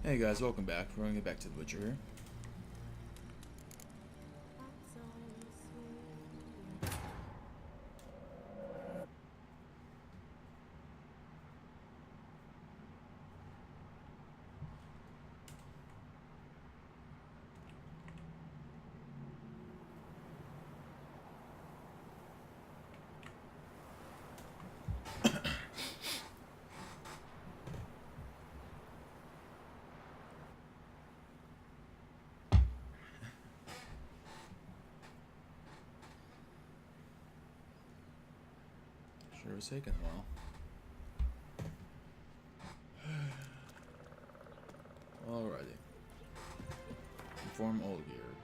Hey guys, welcome back. We're gonna get back to the Witcher here. Sure was taking a while. Alrighty. Inform Olgierd.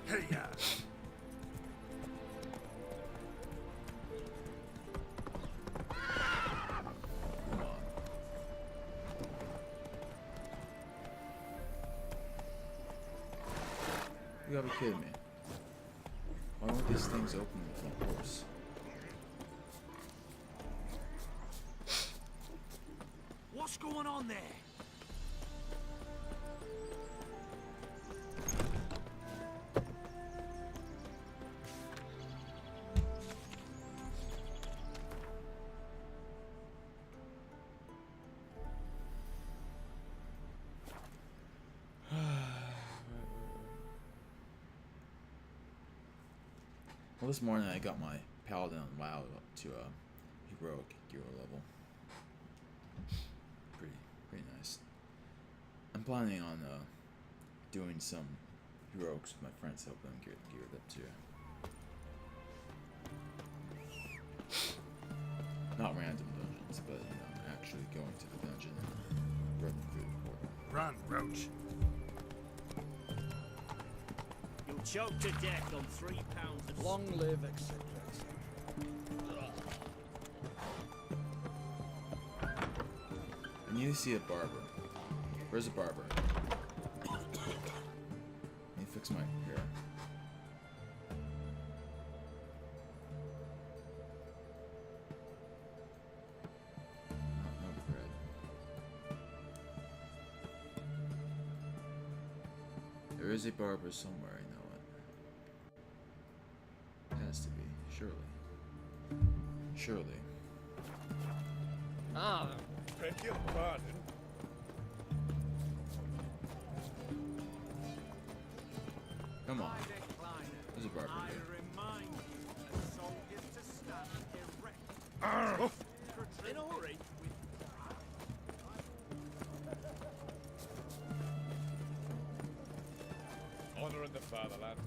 Hey, yeah. Come on. You gotta be kidding me. Why won't these things open with the horse? What's going on there? Well, this morning I got my paladin on WoW up to heroic hero level. Pretty nice. I'm planning on doing some heroics with my friends, help them get geared up too. Not random dungeons, but actually going to the dungeon and running through the portal. Run, Roach. You'll choke to death on 3 pounds of Long live, etc. I need to see a barber. Where's a barber? I need to fix my hair. No bread. There is a barber somewhere, I know it. It has to be, surely. Surely. Ah, Beg your pardon. Come on. There's a barber I here. remind you that soldiers to stand erect. In a hurry. Honouring the fatherland.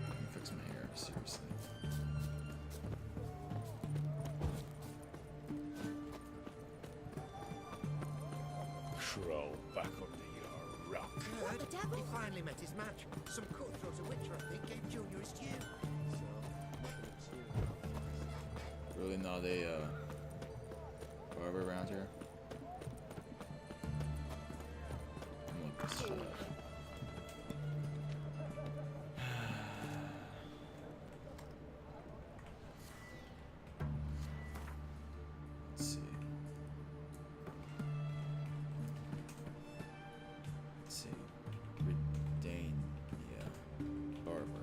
Let me fix my hair, seriously. Crawl back under your rock. Good. He finally met his match. Some cutthroat a Witcher, I think, gave Junior his due. Really not a barber around here? I'm gonna look this shit up. Let's see. Let's see. Redania Barber.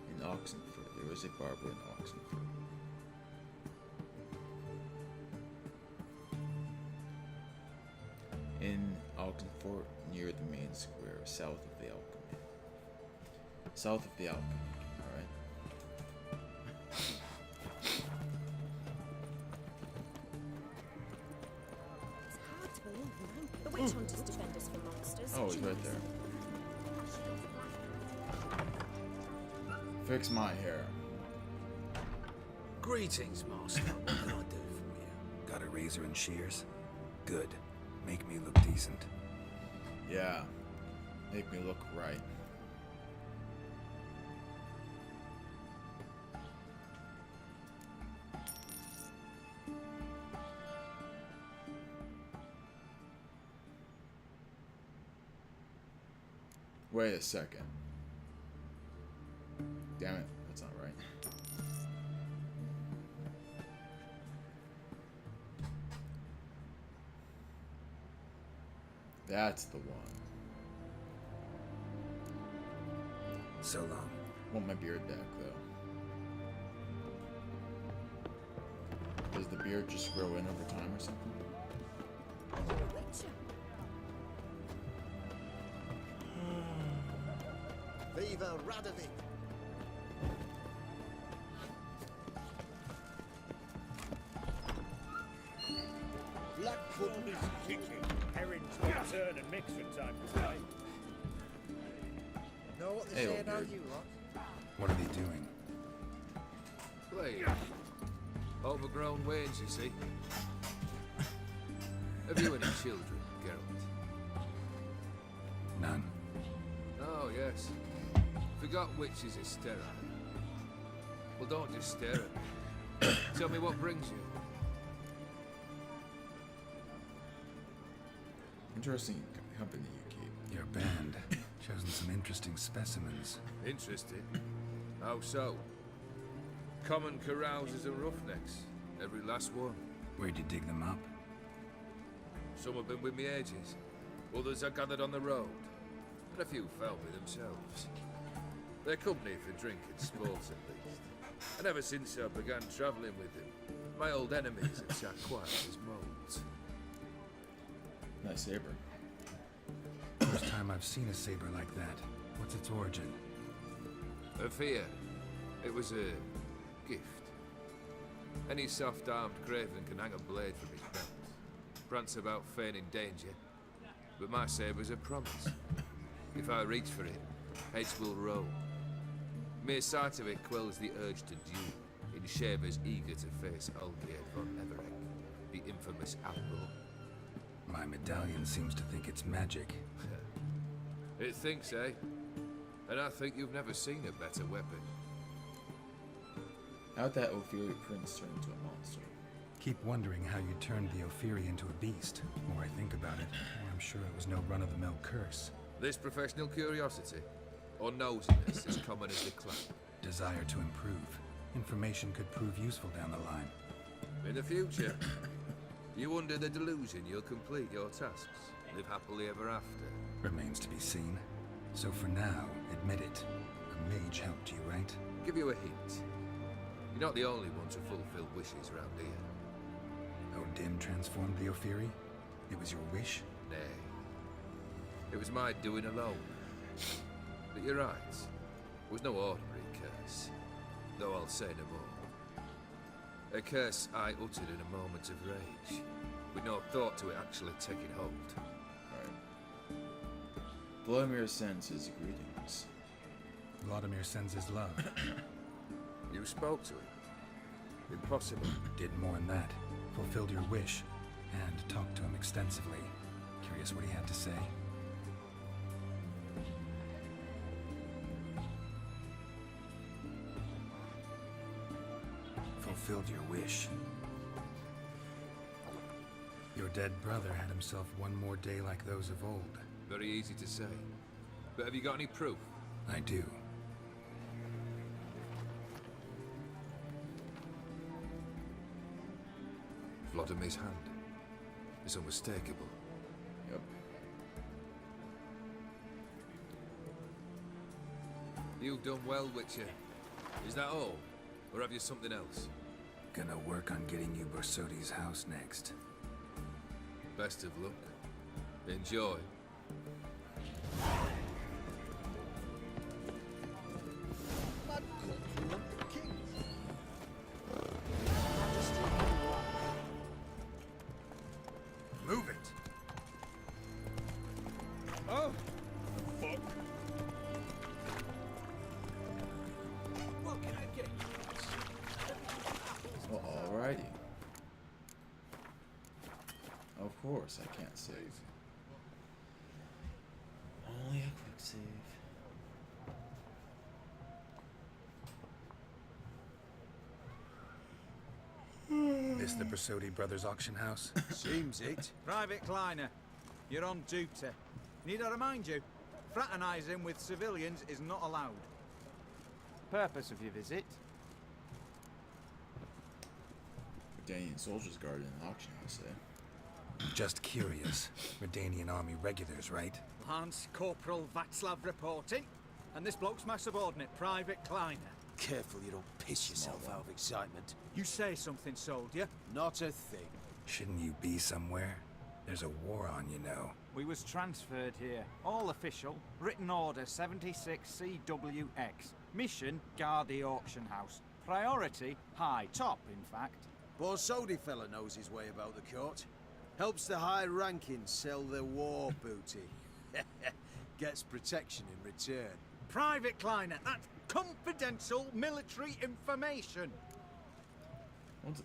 In Oxenford. There was a barber in Oxenford. In Oxenford, near the main square, south of the Alchemy. South of the Alchemy, alright? It's hard to believe, man. The witch hunters defend us from monsters. Oh, he's right there. Fix my hair. Greetings, Master. What can I do for you? Got a razor and shears? Good. Make me look decent. Yeah. Make me look right. Wait a second. Damn it, that's not right. That's the one. So long. Want my beard back though. Does the beard just grow in over time or something? The Witcher. Viva Radovid! Black All this kicking. Herring's got turn and mix from time to time. Know what they Hey, say old about bird. you lot? What are they doing? Playing. Overgrown wains, you see. Have you any children, Geralt? None. Oh, yes. Forgot witches are sterile. Well, don't just stare at me. Tell me what brings you. Interesting company you keep. Your band. Chosen some interesting specimens. Interested? How so? Common carousers and roughnecks. Every last one. Where'd you dig them up? Some have been with me ages. Others I gathered on the road. And a few found me themselves. They're company for drink and sports at least. And ever since I began travelling with them, my old enemies have sat quiet as moles. Nice saber. First time I've seen a saber like that. What's its origin? A fear. It was a gift. Any soft-armed craven can hang a blade from his belt. Prance about feigning danger. But my saber's a promise. If I reach for it, heads will roll. Mere sight of it quells the urge to duel in shavers eager to face Olgierd von Everett, the infamous outlaw. My medallion seems to think it's magic. It thinks, eh? And I think you've never seen a better weapon. How'd that Ophiri prince turn into a monster? Keep wondering how you turned the Ophiri into a beast. The more I think about it, the more I'm sure it was no run-of-the-mill curse. This professional curiosity, or nosiness, is common as the cloud. Desire to improve. Information could prove useful down the line. In the future, you under the delusion you'll complete your tasks, live happily ever after. Remains to be seen. So for now, admit it. A mage helped you, right? Give you a hint. You're not the only one to fulfill wishes round here. Odin transformed the Ophiri? It was your wish? Nay. It was my doing alone. But you're right. It was no ordinary curse. Though I'll say no more. A curse I uttered in a moment of rage, with no thought to it actually taking hold. Alright. Vladimir sends his greetings. Vladimir sends his love. You spoke to him. Impossible. Did more than that. Fulfilled your wish. And talked to him extensively. Curious what he had to say. Fulfilled your wish. Your dead brother had himself one more day like those of old. Very easy to say. But have you got any proof? I do. Vladimir's hand. It's unmistakable. Yep. You've done well, Witcher. Is that all? Or have you something else? Gonna work on getting you Borsodi's house next. Best of luck. Enjoy. Mad country want the king. Move it! Oh! Fuck! What can I get? Well, alrighty. Of course, I can't save. Only a quick save. This the Borsodi Brothers auction house? Seems it. Private Kleiner, you're on duty. Need I remind you? Fraternising with civilians is not allowed. Purpose of your visit? Redanian soldiers guarded an auction house, eh? Just curious. Redanian army regulars, right? Lance Corporal Václav reporting. And this bloke's my subordinate, Private Kleiner. Careful you don't piss yourself out of excitement. You say something, soldier. Not a thing. Shouldn't you be somewhere? There's a war on, you know. We was transferred here. All official. Written order 76 CWX. Mission, guard the auction house. Priority, high. Top, in fact. Borsodi fella knows his way about the court. Helps the high rankings sell their war booty. Gets protection in return. Private Kleiner, that's confidential military information.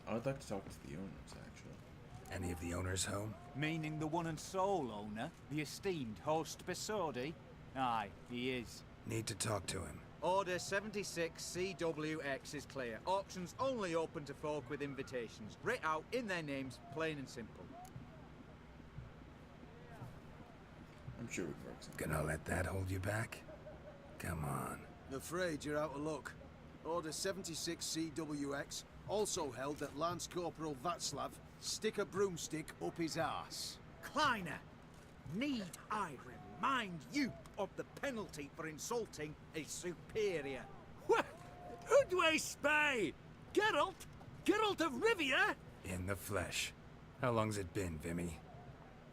I'd like to talk to the owners, actually. Any of the owners home? Meaning the one and sole owner, the esteemed host Borsodi? Aye, he is. Need to talk to him. Order 76 CWX is clear. Auctions only open to folk with invitations. Writ out in their names, plain and simple. I'm sure we can work something. Gonna let that hold you back? Come on. Afraid you're out of luck. Order 76 CWX also held that Lance Corporal Václav stick a broomstick up his arse. Kleiner, need I remind you of the penalty for insulting a superior? What? Who do I spy? Geralt? Geralt of Rivia? In the flesh. How long's it been, Vimy?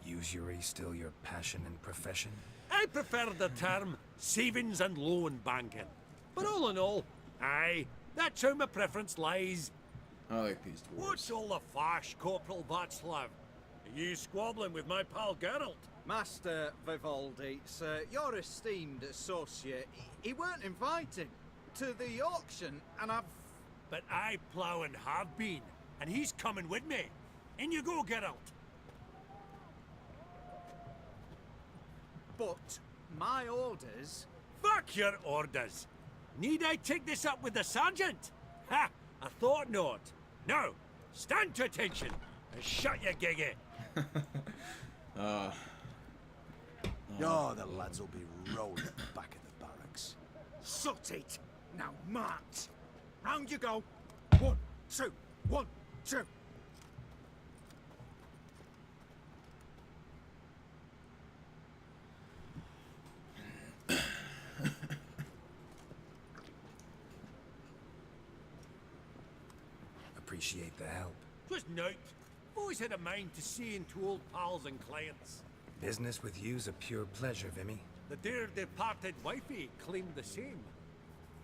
Usury still your passion and profession? I prefer the term savings and loan banking. But all in all, aye, that's how my preference lies. I like these dwarves. What's all the fash, Corporal Václav? Are you squabbling with my pal Geralt? Master Vivaldi, sir, your esteemed associate, he weren't invited to the auction, and I've... But I plough and have been, and he's coming with me. In you go, Geralt. But my orders... Fuck your orders. Need I take this up with the sergeant? Ha! I thought not. Now, stand to attention and shut your giggy. Oh, the lads will be rolling at the back of the barracks. Sort it! Now march! Round you go! 1, 2, 1, 2! Appreciate the help. Just note, always had a mind to see into old pals and clients. Business with you's a pure pleasure, Vimy. The dear departed wifey claimed the same.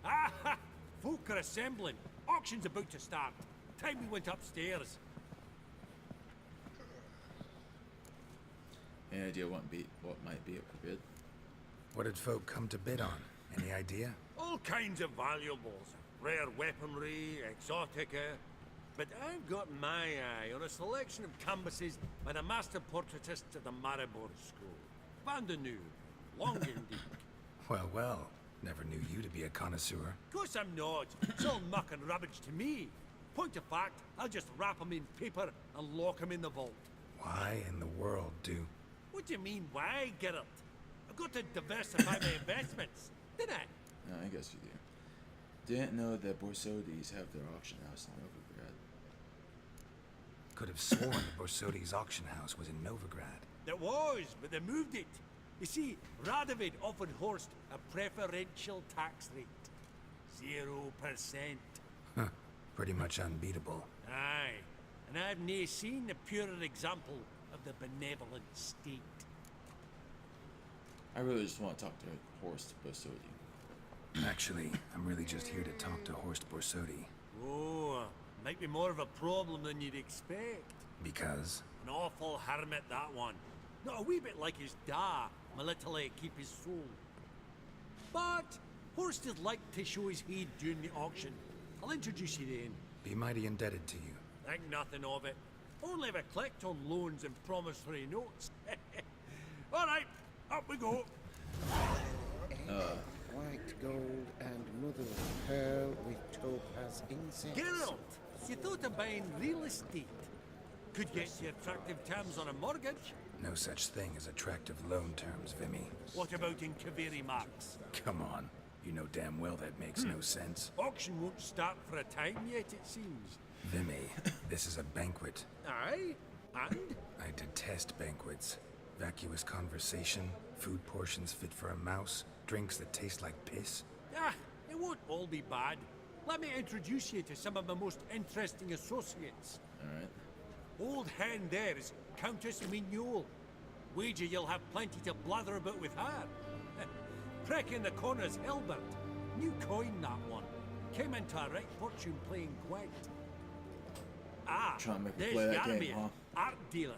Ah ha! Folk are assembling. Auction's about to start. Time we went upstairs. Any idea what might be up for bid? What did folk come to bid on? Any idea? All kinds of valuables. Rare weaponry, exotica. But I've got my eye on a selection of canvases by the master portraitists of the Maribor School. Van de New, Longendijk. Well, well. Never knew you to be a connoisseur. Of course I'm not. It's all muck and rubbish to me. Point of fact, I'll just wrap 'em in paper and lock 'em in the vault. Why in the world do? What do you mean, why, Geralt? I've got to diversify my investments, didn't I? No, I guess you do. Didn't know that Borsodi's have their auction house in Novigrad. Could have sworn the Borsodi's auction house was in Novigrad. There was, but they moved it. You see, Radovid offered Horst a preferential tax rate. 0%. Huh. Pretty much unbeatable. Aye, and I've nae seen a purer example of the benevolent state. I really just want to talk to Horst Borsodi. Actually, I'm really just here to talk to Horst Borsodi. Oh, might be more of a problem than you'd expect. Because? An awful hermit, that one. Not a wee bit like his da, my little keep his soul. But Horst is like to show his head during the auction. I'll introduce you then. Be mighty indebted to you. Think nothing of it. Only ever collect on loans and promissory notes. All right, up we go. White gold and mother of pearl with topaz incense. Geralt, you thought of buying real estate? Could get you attractive terms on a mortgage. No such thing as attractive loan terms, Vimy. What about in Kaviri Marks? Come on. You know damn well that makes no sense. Auction won't start for a time yet, it seems. Vimy, this is a banquet. Aye? And? I detest banquets. Vacuous conversation, food portions fit for a mouse, drinks that taste like piss. Ah, it won't all be bad. Let me introduce you to some of my most interesting associates. Alright. Old hen there is Countess Mignol. Wager you'll have plenty to blather about with her. Prick in the corner's Hilbert. New coin, that one. Came into a right fortune playing Gwent. Ah, Trying to make me there's play that Yaramir, game, huh? art dealer.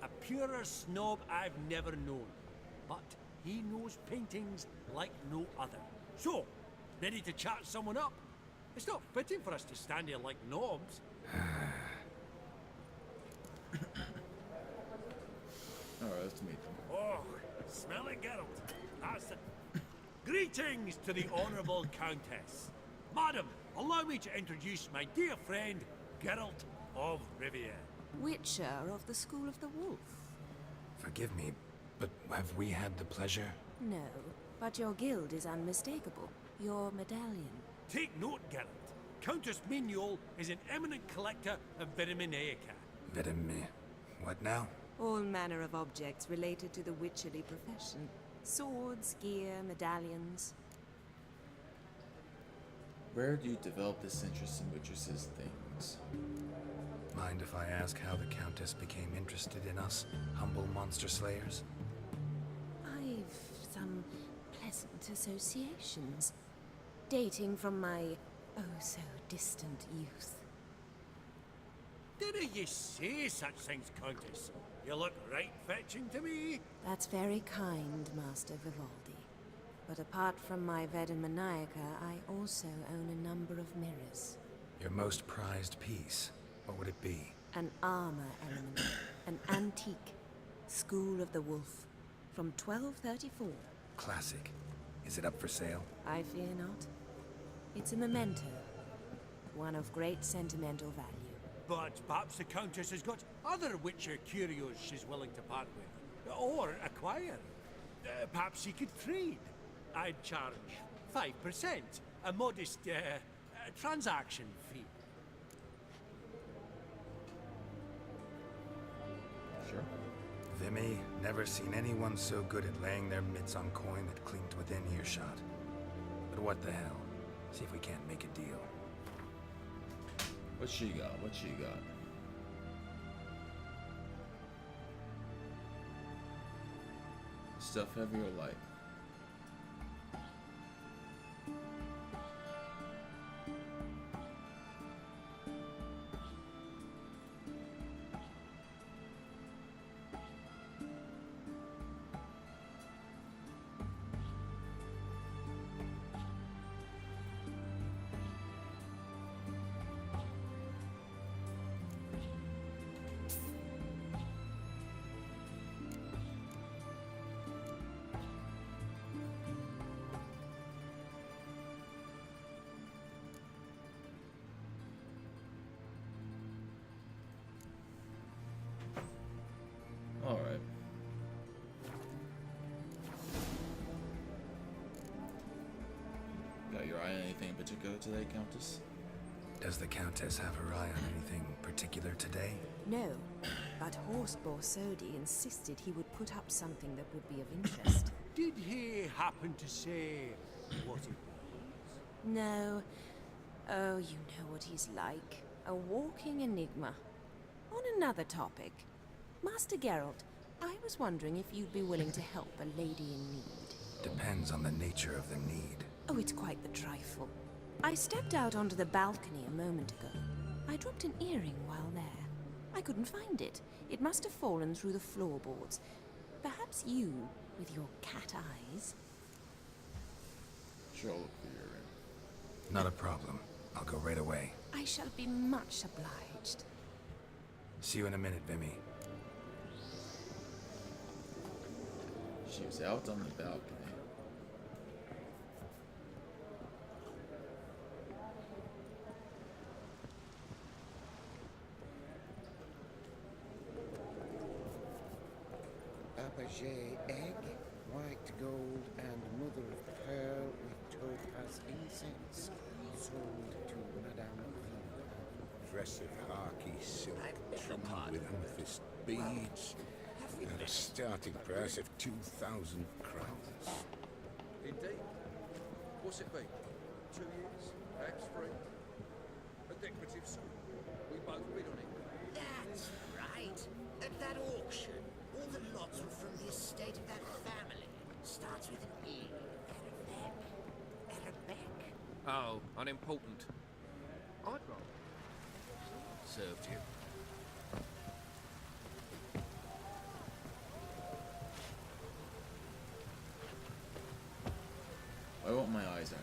A purer snob I've never known. But he knows paintings like no other. So, ready to chat someone up? It's not fitting for us to stand here like knobs. Alright, let's meet them. Oh, smell it, Geralt. That's it. Greetings to the Honourable Countess. Madam, allow me to introduce my dear friend, Geralt of Rivia. Witcher of the School of the Wolf. Forgive me, but have we had the pleasure? No, but your guild is unmistakable. Your medallion. Take note, Geralt. Countess Mignol is an eminent collector of Viriminaica. Vedeme. What now? All manner of objects related to the witcherly profession. Swords, gear, medallions. Where do you develop this interest in Witchesses things? Mind if I ask how the Countess became interested in us, humble monster slayers? I've some pleasant associations, dating from my oh-so-distant youth. Didn't you say such things, Countess? You look right fetching to me. That's very kind, Master Vivaldi. But apart from my Vedemaniaca, I also own a number of mirrors. Your most prized piece, what would it be? An armor element, an antique, School of the Wolf, from 1234. Classic. Is it up for sale? I fear not. It's a memento, one of great sentimental value. But perhaps the Countess has got other Witcher curios she's willing to part with. Or acquire. Perhaps she could trade. I'd charge 5%, a modest transaction fee. Sure. Vimy, never seen anyone so good at laying their mitts on coin that clinked within earshot. But what the hell? See if we can't make a deal. What she got? What she got? Stuff heavy or light? Alright. Got your eye on anything in particular today, Countess? Does the Countess have her eye on anything particular today? No, but Horst Borsodi insisted he would put up something that would be of interest. Did he happen to say what it was? No. Oh, you know what he's like. A walking enigma. On another topic, Master Geralt, I was wondering if you'd be willing to help a lady in need. Depends on the nature of the need. Oh, it's quite the trifle. I stepped out onto the balcony a moment ago. I dropped an earring while there. I couldn't find it. It must have fallen through the floorboards. Perhaps you, with your cat eyes... Sure, I'll look for your ring. Not a problem. I'll go right away. I shall be much obliged. See you in a minute, Vimy. She was out on the balcony. Fabergé egg, white gold, and mother of pearl with topaz incense, sold to Madame V. Dress of harky silk trimmed with amethyst beads at a starting price of 2,000 crowns. Indeed. What's it been? 2 years? Perhaps 3? A decorative suit. We both bid on it. That's right. At that auction, all the lots were from the estate of that family. Starts with an E. Arabec. Oh, unimportant. I'd rather. Served you. I want my eyes activated.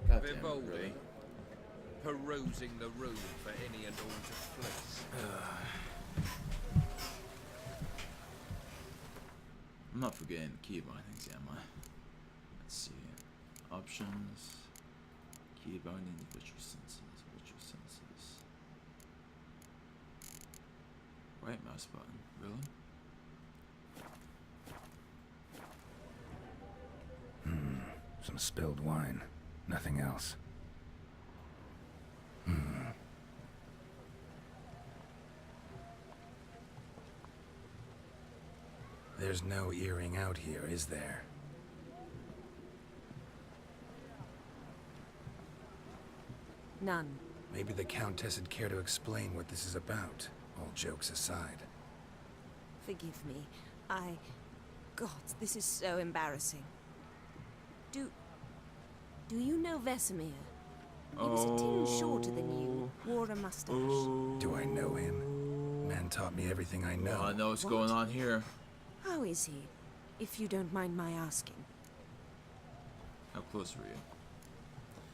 God damn it, Vivaldi. really? Perusing the room for any and all to fleece. I'm not forgetting the key bindings, am I? Let's see. Options. Key bindings, virtual senses, virtual senses. Right mouse button, really? Some spilled wine. Nothing else. There's no earring out here, is there? None. Maybe the Countess would care to explain what this is about, all jokes aside. Forgive me. God, this is so embarrassing. Do you know Vesemir? He was a tin shorter than you, wore a mustache. Do I know him? Man taught me everything I know. I know what's going on here. How is he, if you don't mind my asking? How close were you?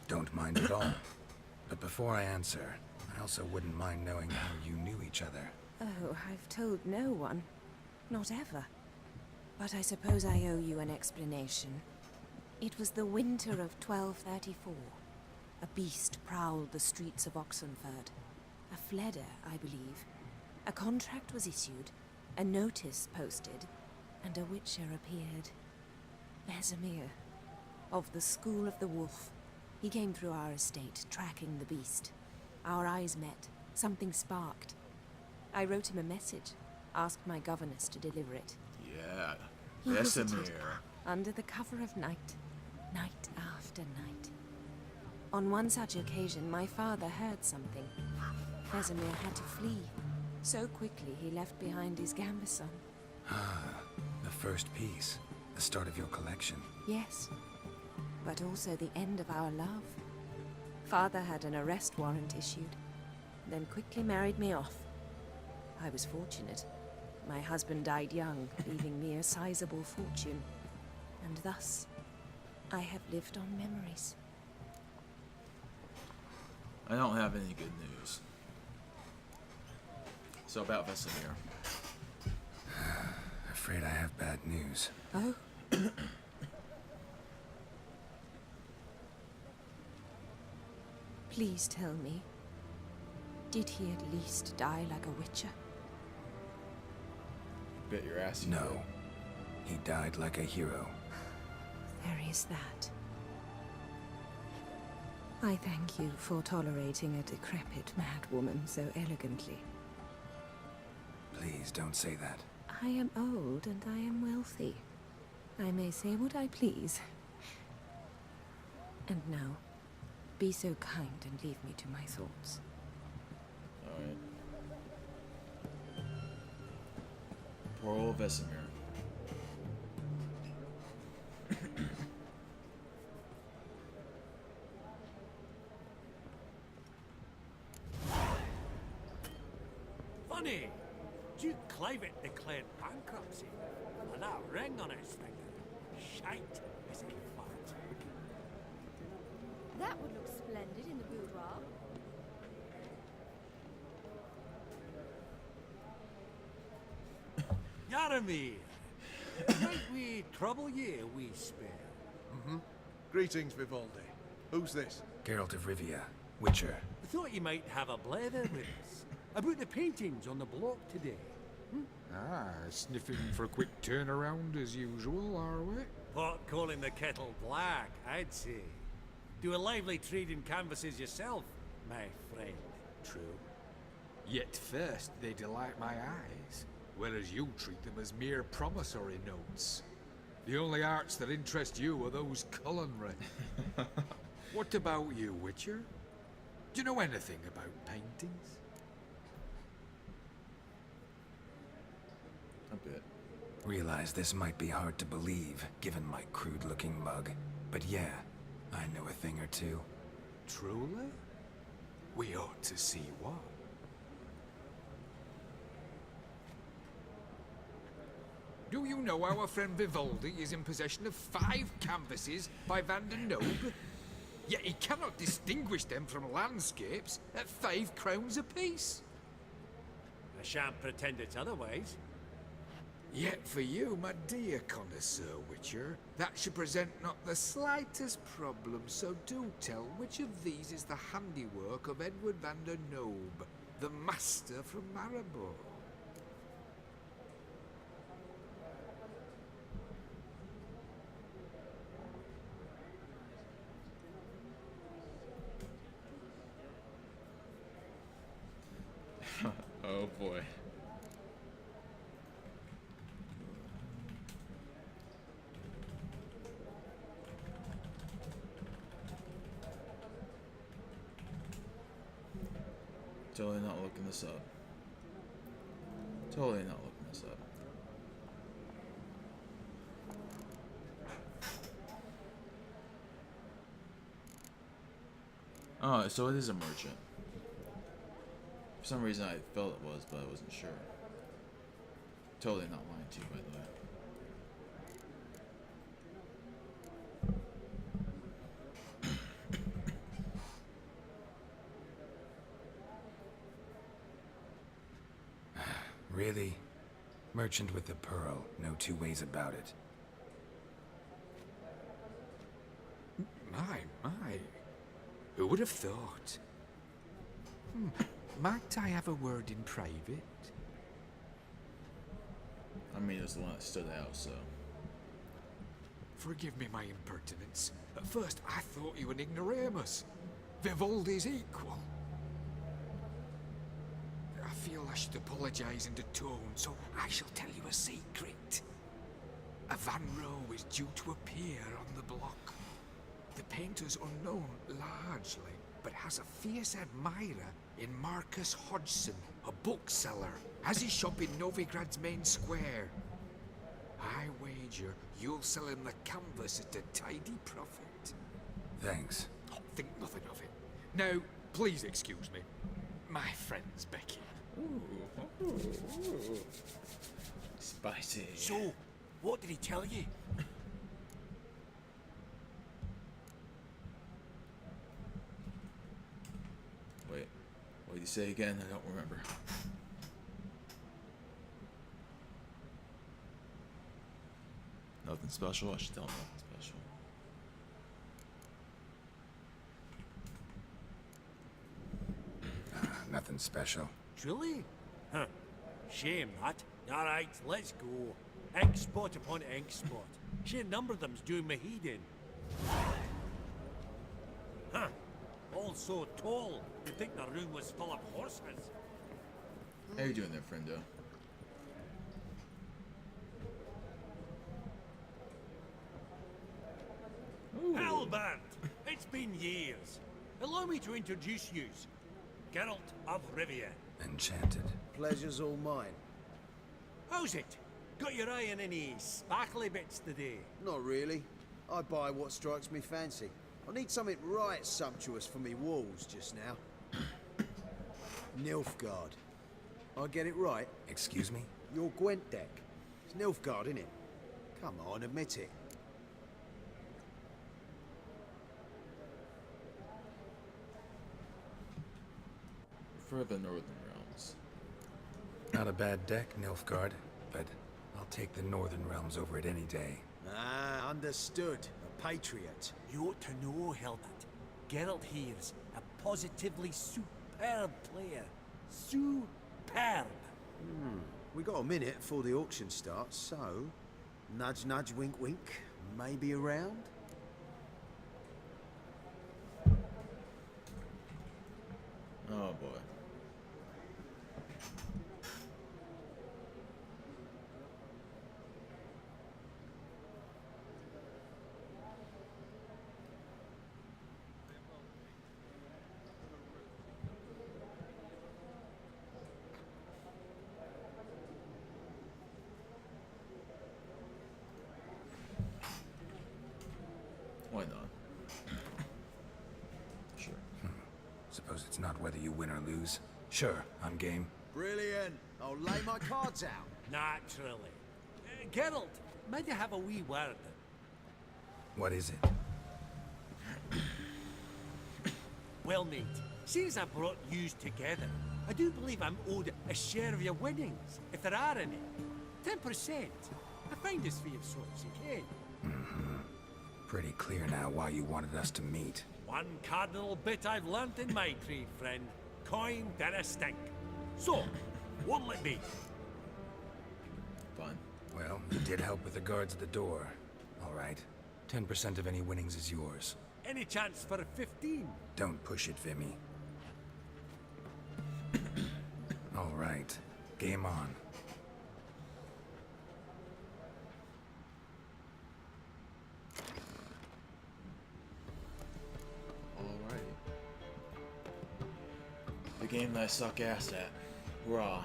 Don't mind at all. But before I answer, I also wouldn't mind knowing how you knew each other. Oh, I've told no one. Not ever. But I suppose I owe you an explanation. It was the winter of 1234. A beast prowled the streets of Oxenford. A fleder, I believe. A contract was issued, a notice posted, and a witcher appeared. Vesemir, of the School of the Wolf. He came through our estate, tracking the beast. Our eyes met. Something sparked. I wrote him a message, asked my governess to deliver it. Yeah. He visited Vesemir. under the cover of night, night after night. On one such occasion, my father heard something. Vesemir had to flee. So quickly, he left behind his gambeson. The first piece. The start of your collection. Yes, but also the end of our love. Father had an arrest warrant issued, then quickly married me off. I was fortunate. My husband died young, leaving me a sizable fortune. And thus, I have lived on memories. I don't have any good news. So about Vesemir. Afraid I have bad news. Oh? Please tell me, did he at least die like a witcher? Bet your ass you No. did. He died like a hero. There is that. I thank you for tolerating a decrepit madwoman so elegantly. Please don't say that. I am old and I am wealthy. I may say what I please. And now, be so kind and leave me to my thoughts. Alright. Poor old Vesemir. Funny! Duke Clivet declared bankruptcy, and that ring on his finger. Shite, is he fat? That would look splendid in the boudoir. Faramir. Might we trouble ye a wee spell? Greetings, Vivaldi. Who's this? Geralt of Rivia, Witcher. I thought you might have a blether with us about the paintings on the block today. Ah, sniffing for a quick turnaround as usual, are we? Pot calling the kettle black, I'd say. Do a lively trade in canvases yourself, my friend. True. Yet first they delight my eyes, whereas you treat them as mere promissory notes. The only arts that interest you are those culinary. What about you, Witcher? Do you know anything about paintings? A bit. Realize this might be hard to believe, given my crude-looking mug. But yeah, I know a thing or two. Truly? We ought to see what. Do you know our friend Vivaldi is in possession of 5 canvases by Van der Nobe? Yet he cannot distinguish them from landscapes at 5 crowns apiece. I shan't pretend it's otherwise. Yet for you, my dear connoisseur Witcher, that should present not the slightest problem, so do tell which of these is the handiwork of Edward van der Nobe, the master from Maribor. Oh boy. Totally not looking this up. Totally not looking this up. Oh, so it is a merchant. For some reason I felt it was, but I wasn't sure. Totally not lying to you, by the way. Really? Merchant with the pearl, no two ways about it. My. Who would have thought? Might I have a word in private? I mean, it was the one that stood out, so. Forgive me my impertinence. At first I thought you an ignoramus. Vivaldi's equal. I feel I should apologize in the tone, so I shall tell you a secret. A Van Rohe is due to appear on the block. The painter's unknown largely, but has a fierce admirer in Marcus Hodgson, a bookseller, has his shop in Novigrad's main square. I wager you'll sell him the canvas at a tidy profit. Thanks. Oh, think nothing of it. Now, please excuse me. My friend's Becky. Ooh. Spicy. So, what did he tell you? Wait, what did you say again? I don't remember. Nothing special? I should tell him nothing special. Nothing special. Truly? Huh. Shame that. Alright, let's go. Ink spot upon ink spot. Sheer number of them's doing me heed in. Huh. All so tall, you'd think the room was full of horses. How you doing there, friendo? Halbert! It's been years. Allow me to introduce yous. Geralt of Rivia. Enchanted. Pleasure's all mine. How's it? Got your eye on any sparkly bits today? Not really. I buy what strikes me fancy. I need something right sumptuous for me walls just now. Nilfgaard. I get it right? Excuse me? Your Gwent deck. It's Nilfgaard, innit? Come on, admit it. For the Northern Realms. Not a bad deck, Nilfgaard, but I'll take the Northern Realms over it any day. Ah, understood. A patriot. You ought to know, Helmut. Geralt here's a positively superb player. Superb. We got a minute before the auction starts, so... Nudge, nudge, wink, wink. Maybe around? Oh boy. Why not? Sure. Suppose it's not whether you win or lose. Sure, I'm game. Brilliant. I'll lay my cards out. Naturally. Geralt, might I have a wee word? What is it? Well, mate, since I brought yous together, I do believe I'm owed a share of your winnings, if there are any. 10%. I find this for your sorts, okay? Pretty clear now why you wanted us to meet. One cardinal bit I've learnt in my trade, friend. Coin dinna stink. So, what'll it be? Fine. Well, you did help with the guards at the door. All right. 10% of any winnings is yours. Any chance for a 15? Don't push it, Vimy. All right. Game on. Alrighty. The game that I suck ass at. Raw.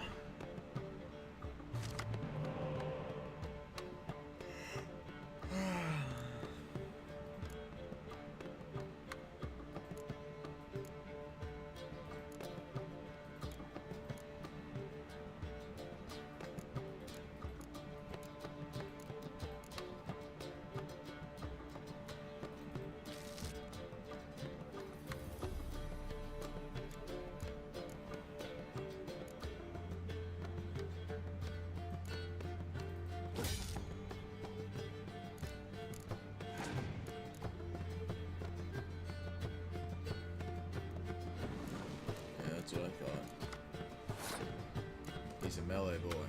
Yeah, that's what I thought. He's a melee boy.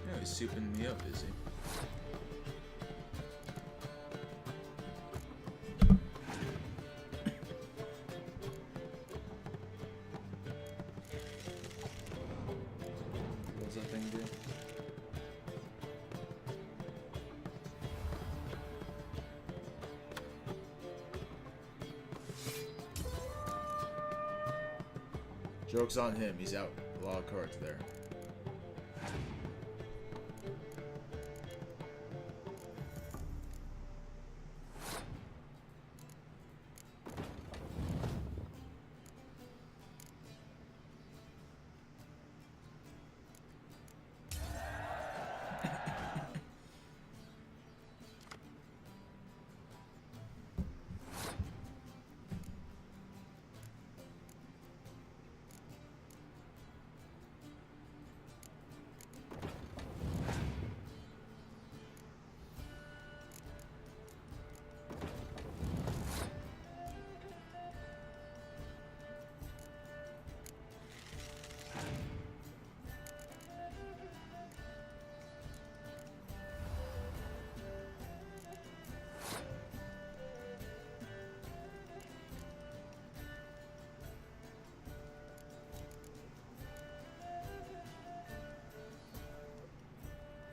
Yeah, he's souping me up, is he? What's that thing do? Joke's on him, he's out. A lot of cards there.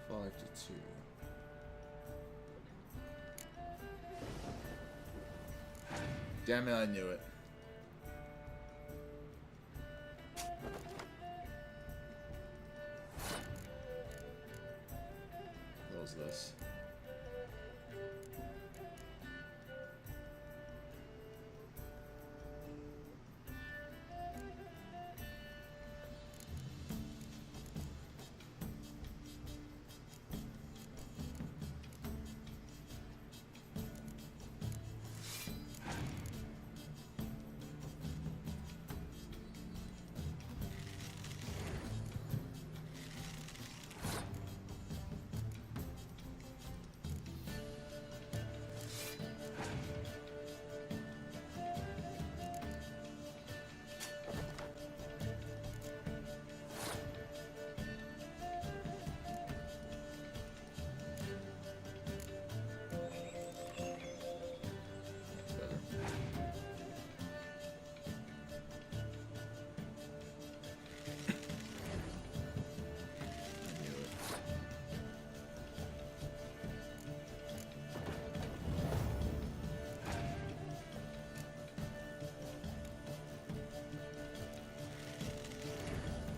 Five to 2. Damn it, I knew it. What was this?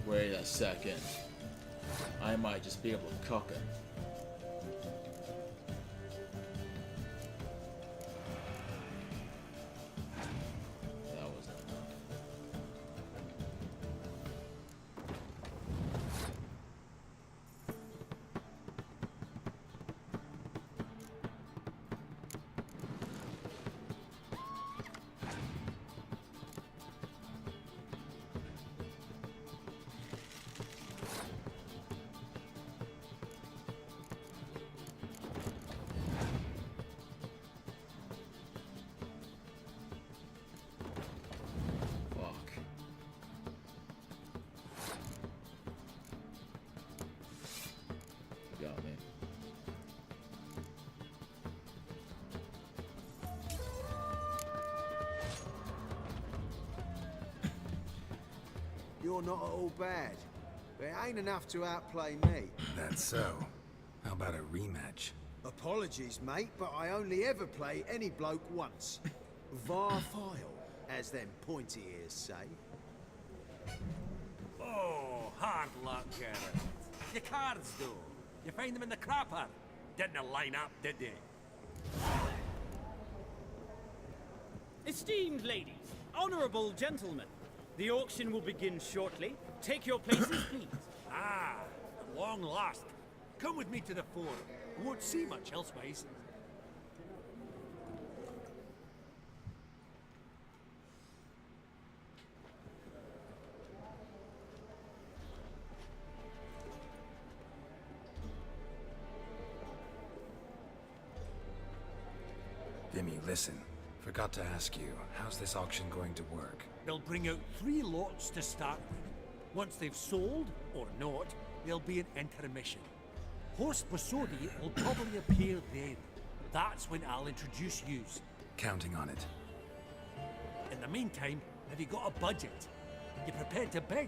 Wait a second. I might just be able to cock it. That wasn't enough. Fuck. You got me. You're not at all bad. But it ain't enough to outplay me. That's so. How about a rematch? Apologies, mate, but I only ever play any bloke once. Var file, as them pointy ears say. Oh, hard luck, Gareth. Your cards, though. You find them in the crapper. Didn't line up, did they? Esteemed ladies, honorable gentlemen, the auction will begin shortly. Take your places, please. Ah, at long last. Come with me to the forum. We won't see much elsewise. Vimy, listen. Forgot to ask you, how's this auction going to work? They'll bring out 3 lots to start with. Once they've sold, or not, there'll be an intermission. Host Bosodi will probably appear then. That's when I'll introduce yous. Counting on it. In the meantime, have you got a budget? You prepared to bid?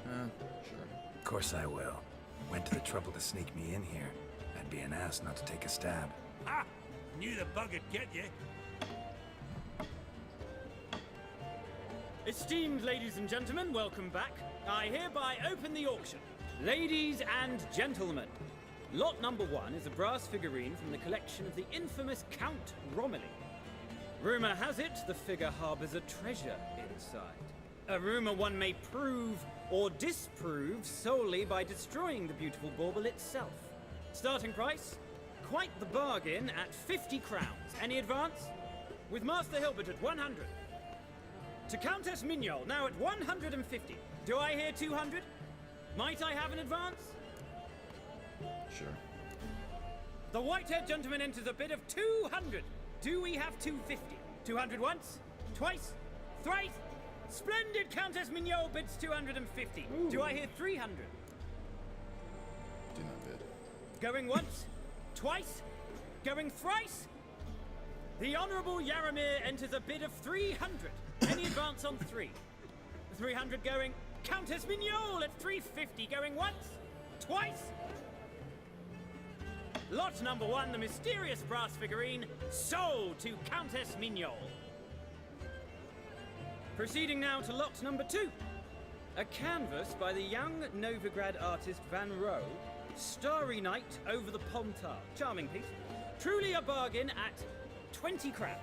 Sure. Of course I will. Went to the trouble to sneak me in here. I'd be an ass not to take a stab. Ha! Knew the bug'd get you. Esteemed ladies and gentlemen, welcome back. I hereby open the auction. Ladies and gentlemen, lot number 1 is a brass figurine from the collection of the infamous Count Romilly. Rumor has it the figure harbors a treasure inside. A rumor one may prove or disprove solely by destroying the beautiful bauble itself. Starting price? Quite the bargain at 50 crowns. Any advance? With Master Hilbert at 100. To Countess Mignol, now at 150. Do I hear 200? Might I have an advance? Sure. The white-haired gentleman enters a bid of 200. Do we have 250? 200 once? Twice? Thrice? Splendid Countess Mignol bids 250. Ooh. Do I hear 300? Do not bid. Going once? Twice? Going thrice? The Honourable Yaramir enters a bid of 300. Any advance on 3? 300 going. Countess Mignol at 350 going once? Twice? Lot number 1, the mysterious brass figurine, sold to Countess Mignol. Proceeding now to lot number 2. A canvas by the young Novigrad artist Van Rohe, Starry Night over the Pontar. Charming piece. Truly a bargain at 20 crowns.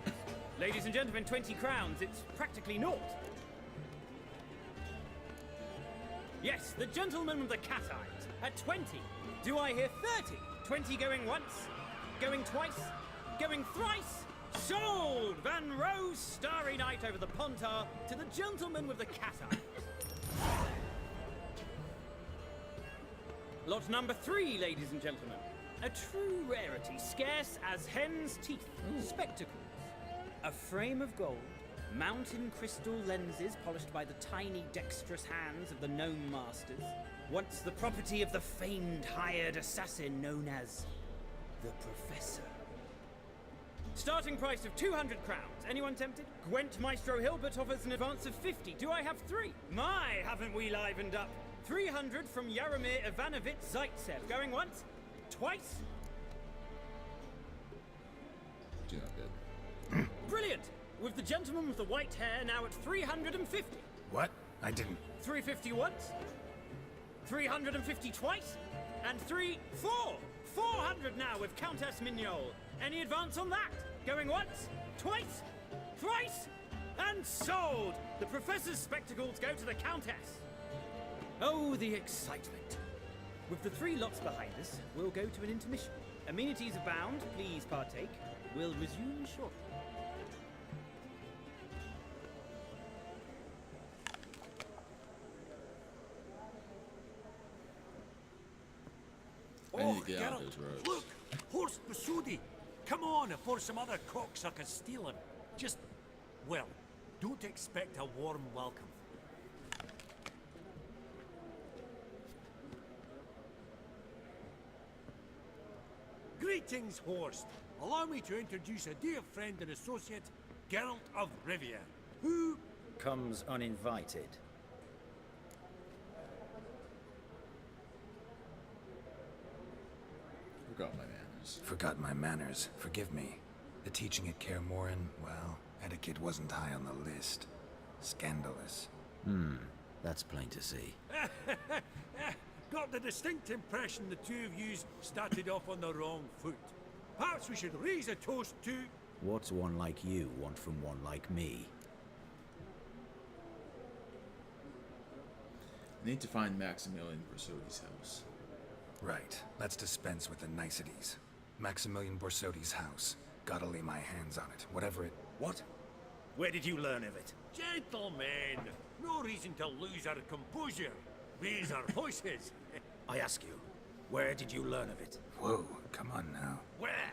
Ladies and gentlemen, 20 crowns, it's practically naught. Yes, the gentleman with the cat eyes at 20. Do I hear 30? 20 going once, going twice, going thrice. Sold! Van Rohe's Starry Night over the Pontar to the gentleman with the cat eyes. Lot number 3, ladies and gentlemen. A true rarity, scarce as hen's teeth. Spectacles. A frame of gold, mountain crystal lenses polished by the tiny dexterous hands of the gnome masters. Once the property of the famed hired assassin known as the Professor. Starting price of 200 crowns. Anyone tempted? Gwent Maestro Hilbert offers an advance of 50. Do I have 3? My, haven't we livened up? 300 from Yaramir Ivanovich Zaitsev. Going once? Twice? Do not bid. Brilliant! with the gentleman with the white hair now at 350. What? I didn't... 350 once, 350 twice, and 400 now with Countess Mignol. Any advance on that? Going once, twice, thrice, and sold! The Professor's spectacles go to the Countess. Oh, the excitement. With the 3 lots behind us, we'll go to an intermission. Amenities abound, please partake. We'll resume shortly. I need Oh, to get out of Geralt, those roads. look! Horst Basudi! Come on before some other cocksuckers steal him. Just, well, don't expect a warm welcome. Greetings, Horst. Allow me to introduce a dear friend and associate, Geralt of Rivia, who... comes uninvited. Forgot my manners. Forgot my manners. Forgive me. The teaching at Kaer Morhen, well, etiquette wasn't high on the list. Scandalous. That's plain to see. Got the distinct impression the two of yous started off on the wrong foot. Perhaps we should raise a toast to... What's one like you want from one like me? Need to find Maximilian Borsodi's house. Right. Let's dispense with the niceties. Maximilian Borsodi's house. Gotta lay my hands on it, whatever it... What? Where did you learn of it? Gentlemen, no reason to lose our composure. Raise our voices. I ask you, where did you learn of it? Whoa, come on now. Where?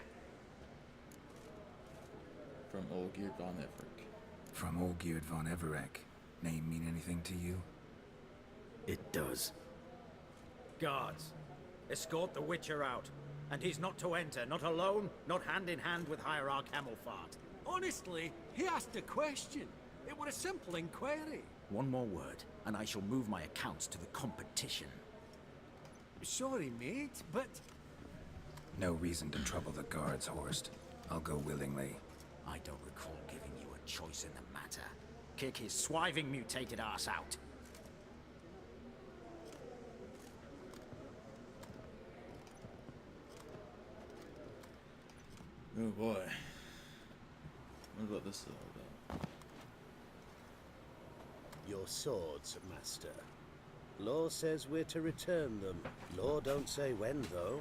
From Olgierd von Everec. From Olgierd von Everec. Name mean anything to you? It does. Guards, escort the Witcher out. And he's not to enter, not alone, not hand in hand with Hierarch Hamelfart. Honestly, he asked a question. It was a simple inquiry. One more word, and I shall move my accounts to the competition. Sorry, mate, but... No reason to trouble the guards, Horst. I'll go willingly. I don't recall giving you a choice in the matter. Kick his swiving mutated ass out. Oh boy. What about this all about? Your swords, Master. Law says we're to return them. Law don't say when, though.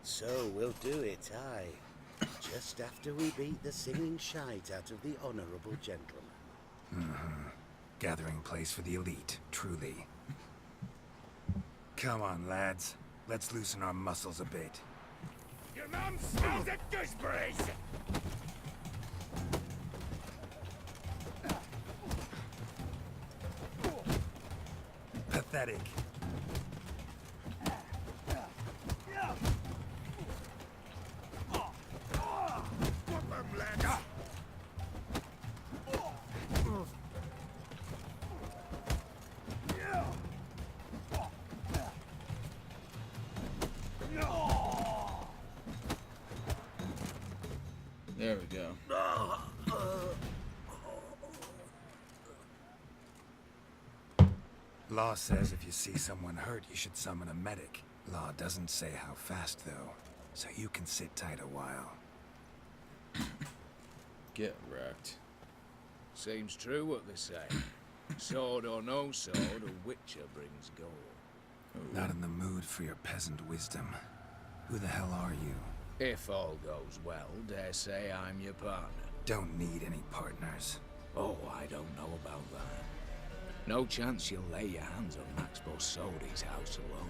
So we'll do it, aye. Just after we beat the singing shite out of the honourable gentleman. Gathering place for the elite, truly. Come on, lads. Let's loosen our muscles a bit. Your mum smells of gooseberries! Pathetic. There we go. Law says if you see someone hurt, you should summon a medic. Law doesn't say how fast, though, so you can sit tight a while. Get wrecked. Seems true what they say. Sword or no sword, a witcher brings gold. Not in the mood for your peasant wisdom. Who the hell are you? If all goes well, dare say I'm your partner. Don't need any partners. Oh, I don't know about that. No chance you'll lay your hands on Max Borsodi's house alone.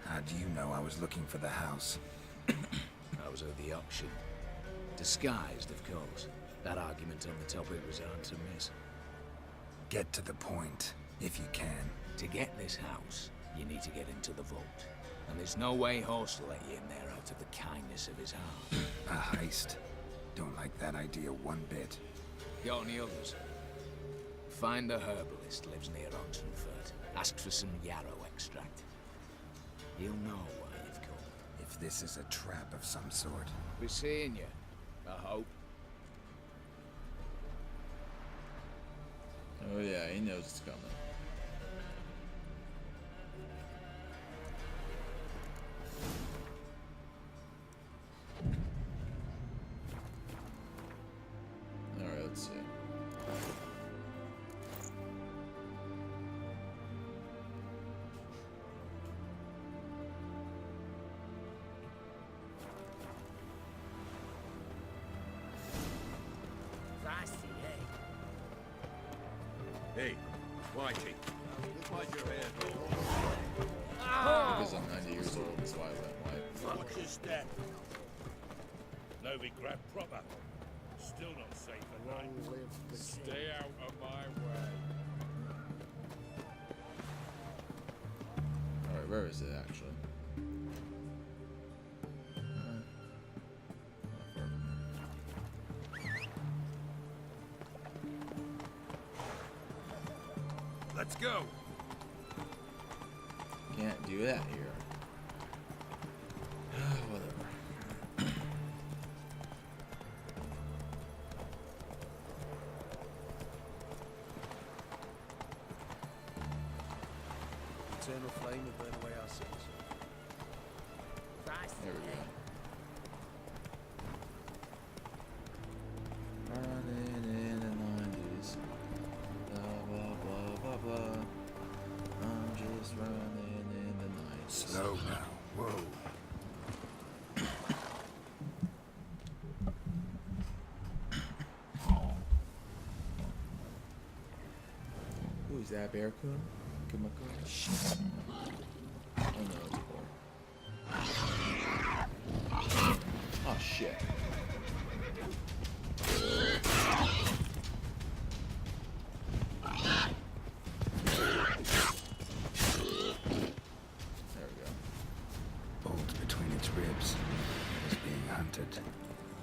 How do you know I was looking for the house? I was at the auction. Disguised, of course. That argument on the topic was hard to miss. Get to the point, if you can. To get this house, you need to get into the vault. And there's no way Horst will let you in there out of the kindness of his heart. A heist. Don't like that idea one bit. Got any others? Find the herbalist, lives near Oxenfurt. Ask for some yarrow extract. He'll know why you've come. If if this is a trap of some sort. Be seeing you, I hope. Oh yeah, he knows it's coming. Alright, let's see. Hey, Whitey. Why'd your hair go? Because I'm 90 years old, that's why I went white. Watch your step. No, we grab proper. Still not safe and right. Stay out of my way. Alright, where is it actually? Let's go. Can't do that here. Whatever. Eternal flame will burn away our sins. There we go. Running in the 90s. Blah, blah, blah, blah, blah. I'm just running in the 90s. Slow now. Whoa. Who's that, Bear-kun? Kumako? Shit. Oh no, it's a boar. Oh shit. There we go. Bolt between its ribs. It was being hunted.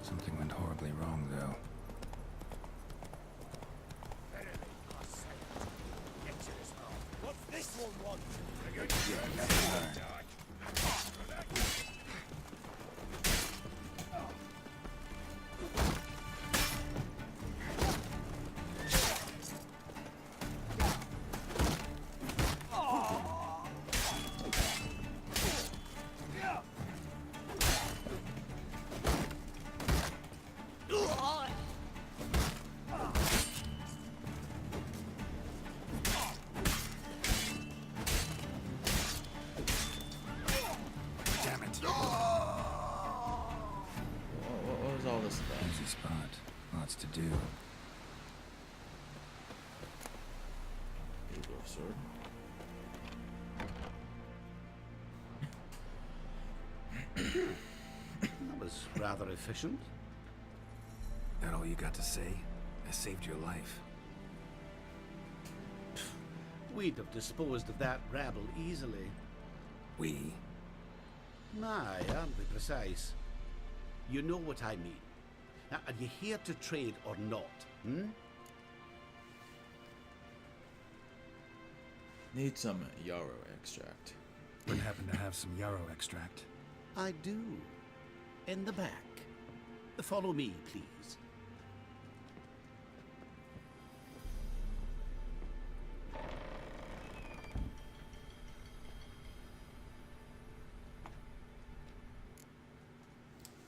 Something went horribly wrong, though. What's this one want? What was all this about? Easy spot. Lots to do. Eagle sword. That was rather efficient. That all you got to say? I saved your life. We'd have disposed of that rabble easily. We? Aye, aren't we precise? You know what I mean. Now, are you here to trade or not, hmm? Need some yarrow extract. Would happen to have some yarrow extract. I do. In the back. Follow me, please.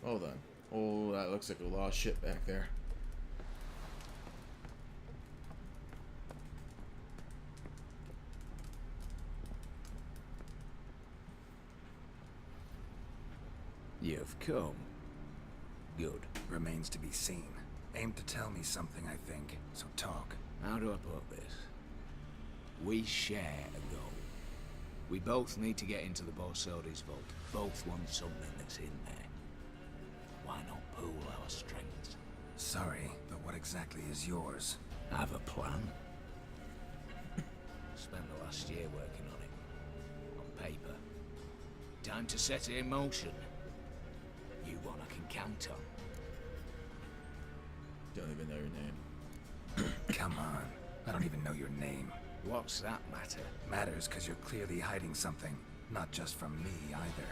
Hold on. Oh, that looks like a lot of shit back there. You've come. Good. Remains to be seen. Aim to tell me something, I think. So talk. How do I put this? We share a goal. We both need to get into the Borsodi's vault. Both want something that's in there. Why not pool our strengths? Sorry, but what exactly is yours? I have a plan. Spent the last year working on it. On paper. Time to set it in motion. You one I can count on. Don't even know your name. Come on. I don't even know your name. What's that matter? Matters because you're clearly hiding something. Not just from me, either.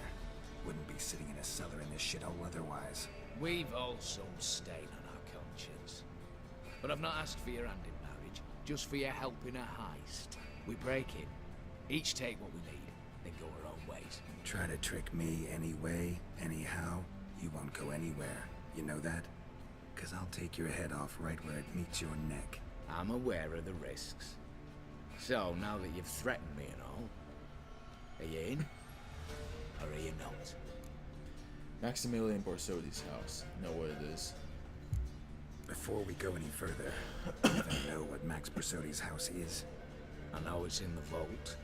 Wouldn't be sitting in a cellar in this shithole otherwise. We've all some stain on our conscience. But I've not asked for your hand in marriage, just for your help in a heist. We break in, each take what we need, then go our own ways. Try to trick me anyway, anyhow, you won't go anywhere. You know that? 'Cause I'll take your head off right where it meets your neck. I'm aware of the risks. So, now that you've threatened me and all, are you in? Or are you not? Maximilian Borsodi's house. Know what it is. Before we go any further, you even know what Max Borsodi's house is? I know it's in the vault.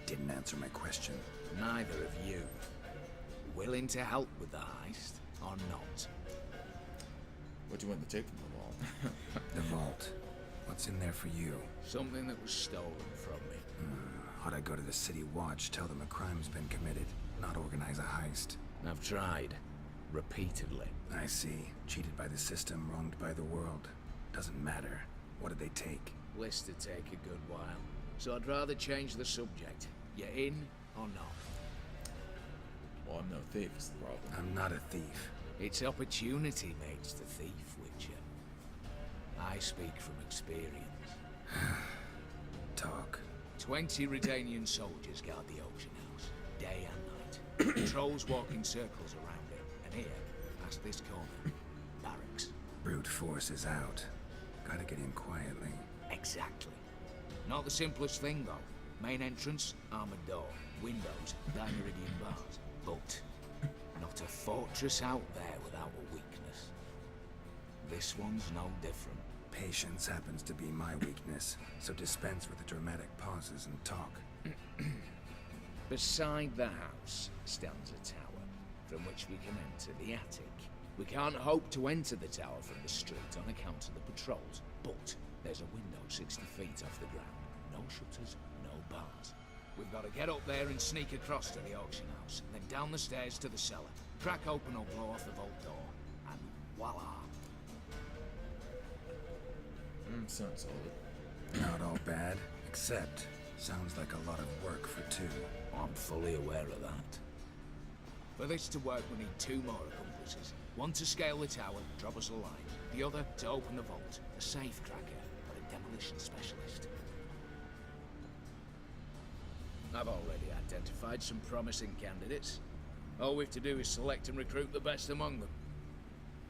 Didn't answer my question. Neither of you. Willing to help with the heist, or not? What do you want to take from the vault? The vault. What's in there for you? Something that was stolen from me. Ought I go to the City Watch, tell them a crime's been committed, not organize a heist? I've tried. Repeatedly. I see. Cheated by the system, wronged by the world. Doesn't matter. What did they take? List to take a good while. So I'd rather change the subject. You in or not? Well, I'm no thief, is the problem. I'm not a thief. It's opportunity makes the thief, Witcher. I speak from experience. Talk. 20 Redanian soldiers guard the auction house, day and night. Trolls walk in circles around it, and here, past this corner, barracks. Brute force is out. Gotta get in quietly. Exactly. Not the simplest thing, though. Main entrance, armored door, windows, Dineridian bars. But not a fortress out there without a weakness. This one's no different. Patience happens to be my weakness, so dispense with the dramatic pauses and talk. Beside the house stands a tower, from which we can enter the attic. We can't hope to enter the tower from the street on account of the patrols, but there's a window 60 feet off the ground. No shutters, no bars. We've got to get up there and sneak across to the auction house, then down the stairs to the cellar, crack open or blow off the vault door, and voila! Sounds solid. Not all bad, except sounds like a lot of work for two. I'm fully aware of that. For this to work, we need 2 more accomplices. One to scale the tower, drop us a line. The other to open the vault, a safe cracker, or a demolition specialist. I've already identified some promising candidates. All we have to do is select and recruit the best among them.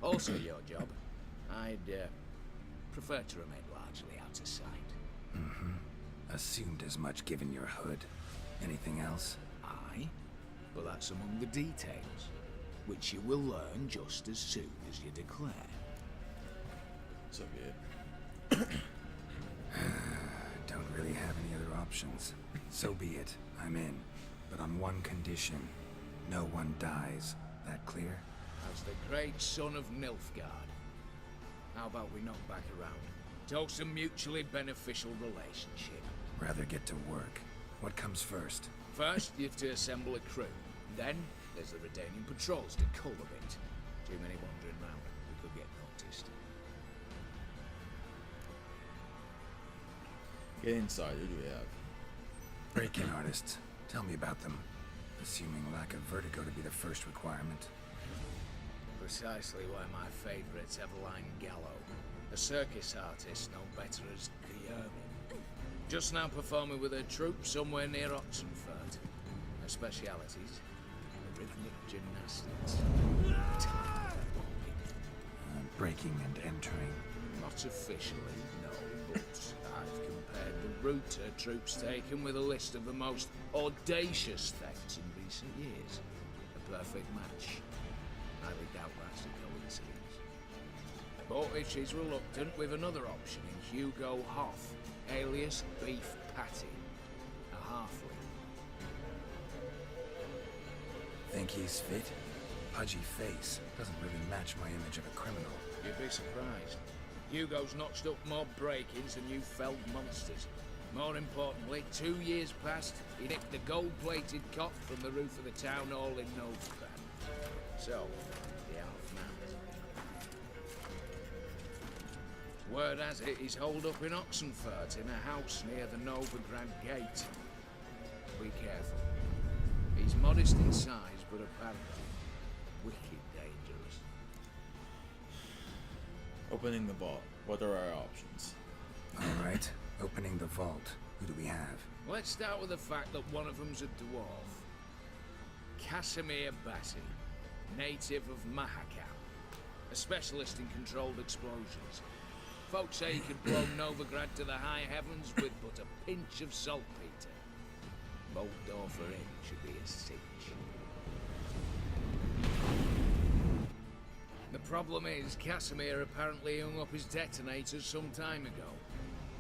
Also your job. I'd prefer to remain largely out of sight. Assumed as much given your hood. Anything else? Aye, but that's among the details, which you will learn just as soon as you declare. So be it. Don't really have any other options. So be it. I'm in. But on one condition. No one dies. That clear? As the great son of Nilfgaard. How about we knock back around? Toast a mutually beneficial relationship. Rather get to work. What comes first? First, you have to assemble a crew. Then, there's the Redanian patrols to cull a bit. Too many wandering round. We could get noticed. Get inside. Who do we have? Break-in artists. Tell me about them. Assuming lack of vertigo to be the first requirement. Precisely why my favourite's Eveline Gallo, a circus artist known better as the Ermine. Just now performing with her troupe somewhere near Oxenfurt. Her specialities, rhythmic gymnastics. Breaking and entering. Not officially, no, but I've compared the route her troop's taken with a list of the most audacious thefts in recent years. A perfect match. I would doubt that's a coincidence. But if she's reluctant, with another option in Hugo Hoff, alias Beef Patty, a halfling. Think he's fit? Pudgy face. Doesn't really match my image of a criminal. You'd be surprised. Hugo's notched up more break-ins than you felled monsters. More importantly, 2 years past, he nicked the gold-plated cot from the roof of the town hall in Novigrad. So, the half-man. Word has it he's holed up in Oxenfurt in a house near the Novigrad gate. Be careful. He's modest in size, but apparently wicked dangerous. Opening the vault. What are our options? Alright, opening the vault. Who do we have? Let's start with the fact that one of them's a dwarf. Casimir Bassi, native of Mahakam, a specialist in controlled explosions. Folks say he could blow Novigrad to the high heavens with but a pinch of saltpeter. Bolt door for him should be a cinch. The problem is, Casimir apparently hung up his detonators some time ago.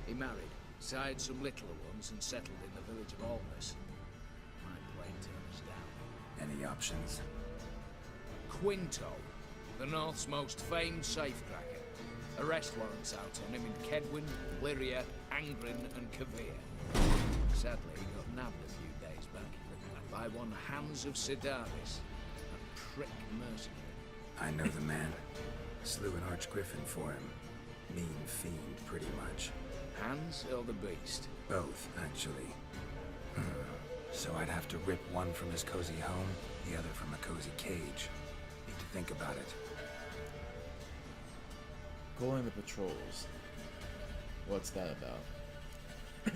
He married, sired some littler ones, and settled in the village of Almas. Might plain turn us down. Any options? Quinto, the North's most famed safecracker. Arrest warrants out on him in Kedwin, Lyria, Angren, and Kavir. Sadly, he got nabbed a few days back by one Hans of Sidaris, a prick mercenary. I know the man. Slew an archgriffin for him. Mean fiend, pretty much. Hans or the beast? Both, actually. So I'd have to rip one from his cozy home, the other from a cozy cage. Need to think about it. Culling the patrols. What's that about?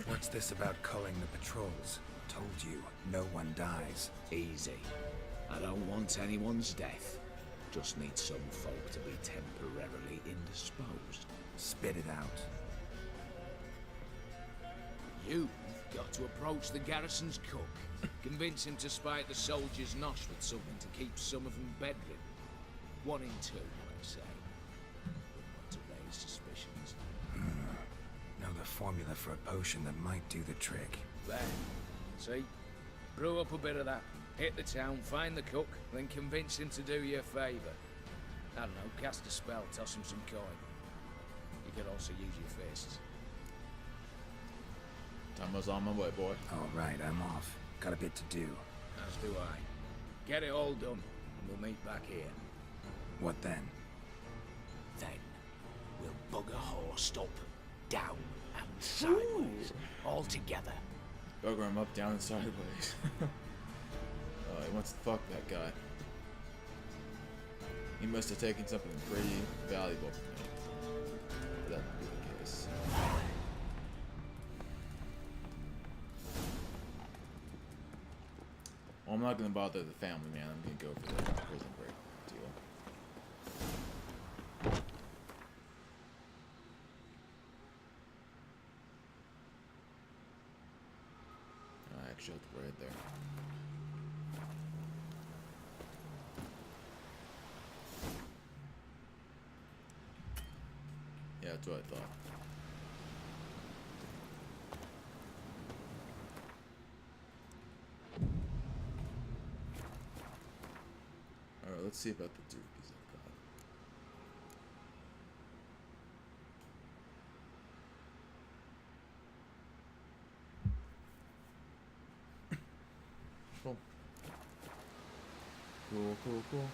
What's this about culling the patrols? Told you, no one dies. Easy. I don't want anyone's death. Just need some folk to be temporarily indisposed. Spit it out. You've got to approach the garrison's cook. Convince him to spike the soldiers' nosh with something to keep some of them bedridden. 1 in 2, I'd say. Wouldn't want to raise suspicions. Know the formula for a potion that might do the trick. There. See? Brew up a bit of that. Hit the town, find the cook, then convince him to do you a favour. I don't know, cast a spell, toss him some coin. You could also use your fists. Time was on my way, boy. Alright, I'm off. Got a bit to do. As do I. Get it all done, and we'll meet back here. What then? Then, we'll bugger Horst up, down, and sideways. All together. Bugger him up, down, and sideways. He wants to fuck that guy. He must have taken something pretty valuable from me. For that to be the case. Well, I'm not gonna bother the family, man. I'm gonna go for the prison break deal. I actually have to right there. Yeah, that's what I thought. Alright, let's see about the dookies I've got. Cool. Cool, cool, cool.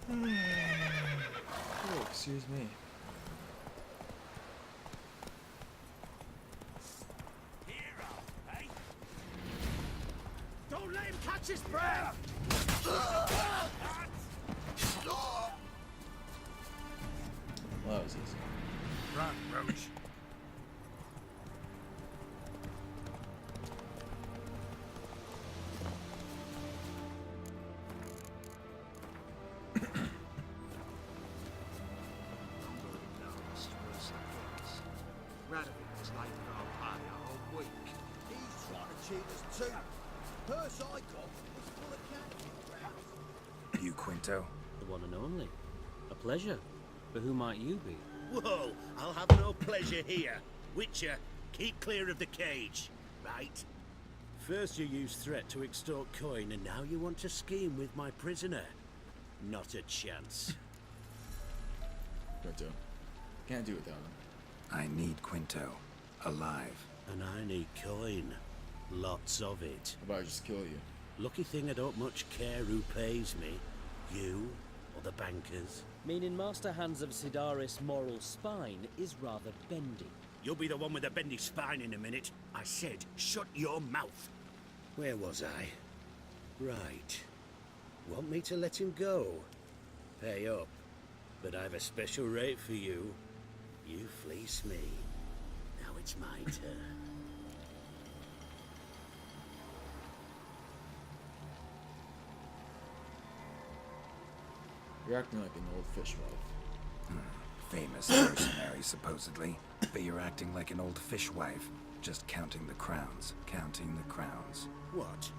Oh, excuse me. Don't let him catch his breath! Well, that was easy. Run, Roach. Radovid was late to our party a whole week. He's trying to cheat us too. Purse I got was full of cash. You, Quinto? The one and only. A pleasure. But who might you be? Whoa, I'll have no pleasure here. Witcher, keep clear of the cage, right? First you used threat to extort coin, and now you want to scheme with my prisoner. Not a chance. Quinto. Can't do without him. I need Quinto. Alive. And I need coin. Lots of it. How about I just kill you? Lucky thing I don't much care who pays me. You or the bankers. Meaning Master Hands of Sidaris' moral spine is rather bendy. You'll be the one with the bendy spine in a minute. I said, shut your mouth. Where was I? Right. Want me to let him go? Pay up. But I've a special rate for you. You fleece me. Now it's my turn. You're acting like an old fishwife. Famous mercenary, supposedly. But you're acting like an old fishwife. Just counting the crowns. Counting the crowns. What?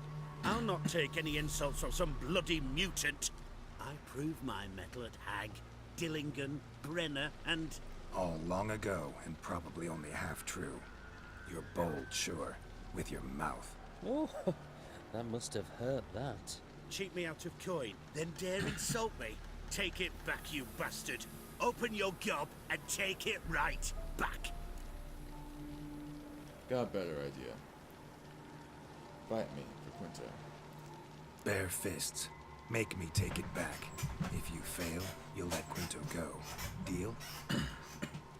I'll not take any insults from some bloody mutant. I proved my mettle at Hag, Dillingen, Brenner, and... All long ago, and probably only half true. You're bold, sure. With your mouth. Oh, that must have hurt that. Cheat me out of coin, then dare insult me. Take it back, you bastard. Open your gob and take it right back. Got a better idea. Fight me for Quinto. Bare fists. Make me take it back. If you fail, you'll let Quinto go. Deal?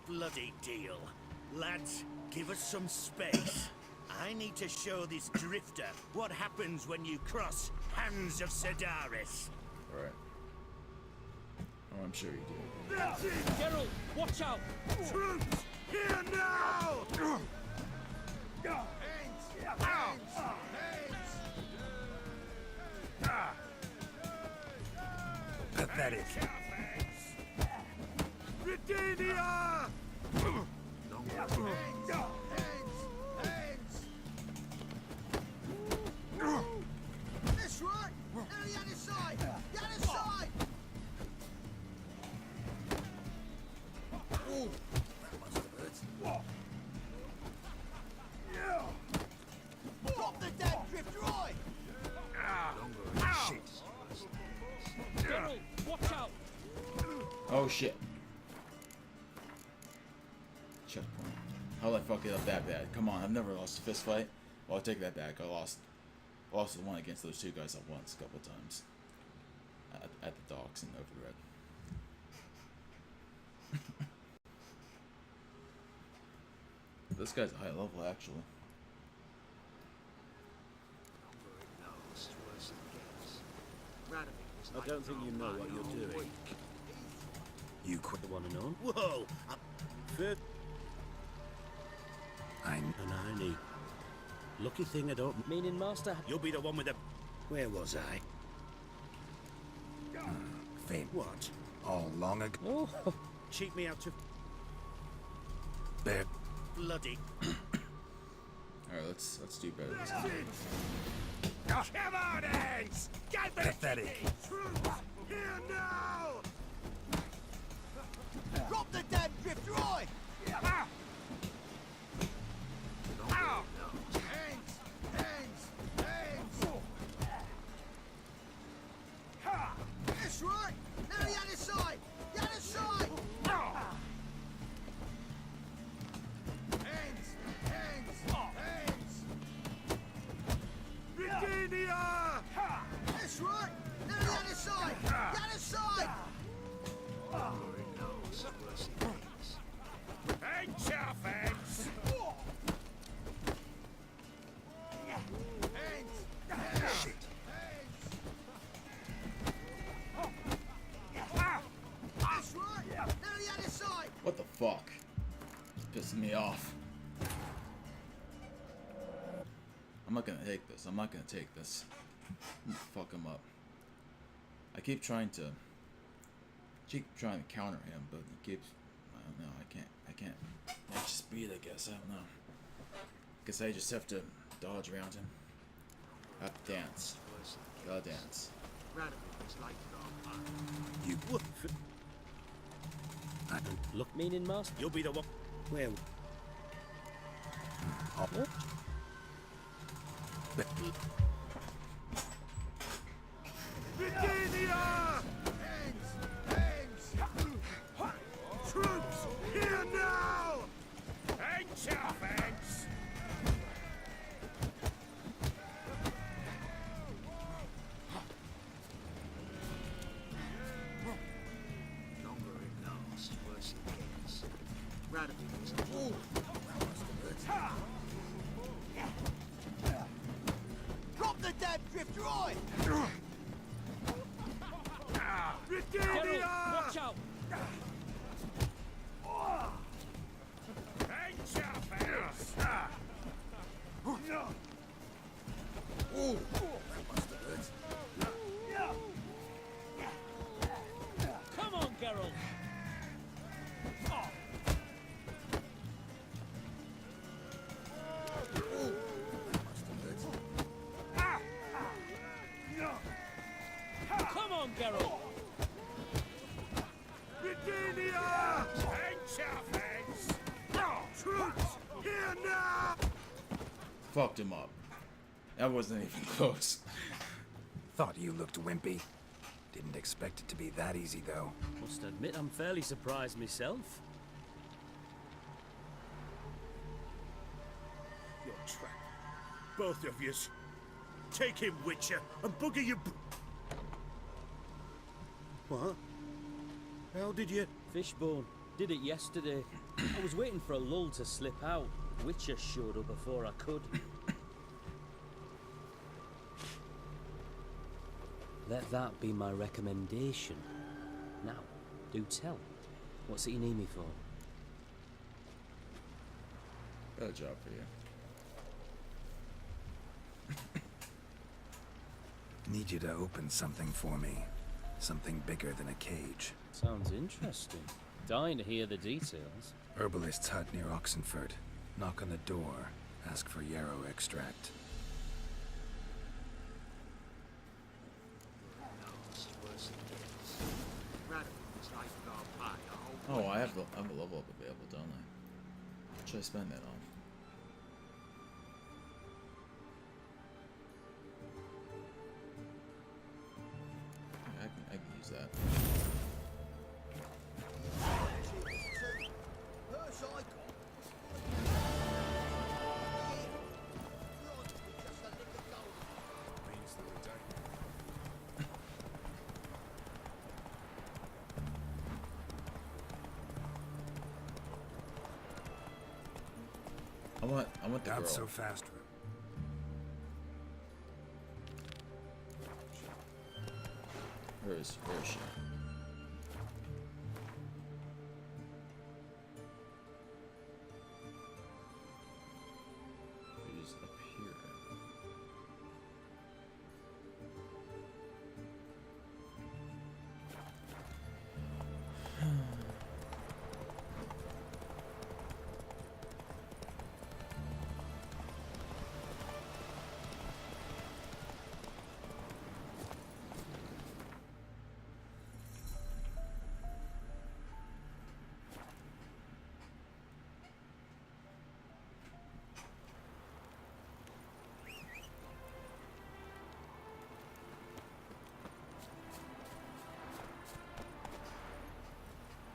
Bloody deal. Lads, give us some space. I need to show this drifter what happens when you cross Hands of Sidaris. Alright. Oh, I'm sure you do. Geralt, watch out! Troops, here now! Pathetic. Britannia! This right! Now the other side! The other side! Ooh, that must have hurt. Drop the dead drift right! Shit. Geralt, watch out! Oh shit. Checkpoint. How did I fuck it up that bad? Come on, I've never lost a fist fight. Well, I'll take that back. I lost the one against those two guys at once, a couple times. At the docks in Overred. This guy's a high level, actually. I don't think you know what you're doing. You quit. The one and all. Whoa! And I need. Lucky thing I don't. Meaning Master. You'll be the one with the... Where was I? Fame. What? All long ago. Oh, Cheat me out of... Bare. Bloody... Alright, let's do better this time. Come on, Hands! Get the... Pathetic. Troops, here now! Drop the dead drift right! Ow! Hands! Hands! Hands! This right! Now the other side! The other side! Hands! Hands! Hands! Britannia! This right! Now the other side! The other side! Hey, chaff hands! Hands! Shit. This right! Now the other side! What the fuck? It's pissing me off. I'm not gonna take this. I'm not gonna take this. I'm gonna fuck him up. I keep trying to counter him, but he keeps. I don't know. I can't. That's just speed, I guess. I don't know. Guess I just have to dodge around him. Have to dance. Gotta dance. You. Look. meaning Master. You'll be the one... Where? What? Britannia! Hands! Hands! Troops, here now! Hey, chaff hands! damn drifter, oi! Geralt, watch out! Hang your face! Ooh, that must have hurt. Come on, Geralt! Come on, Geralt! Virginia! Hang your face! Troops, here now! Fucked him up. That wasn't even close. Thought you looked wimpy. Didn't expect it to be that easy, though. Must admit I'm fairly surprised myself. You're trapped. Both of yous. Take him, Witcher, and bugger your... What? How did you... Fishbone. Did it yesterday. I was waiting for a lull to slip out. Witcher showed up before I could. Let that be my recommendation. Now, do tell. What's it you need me for? Got a job for you. Need you to open something for me. Something bigger than a cage. Sounds interesting. Dying to hear the details. Herbalist's hut near Oxenford. Knock on the door. Ask for yarrow extract. Oh, I have a level up available, don't I? What should I spend that on? I can use that. Purse I got I want the girl. Not so fast. Where is she? She's up here.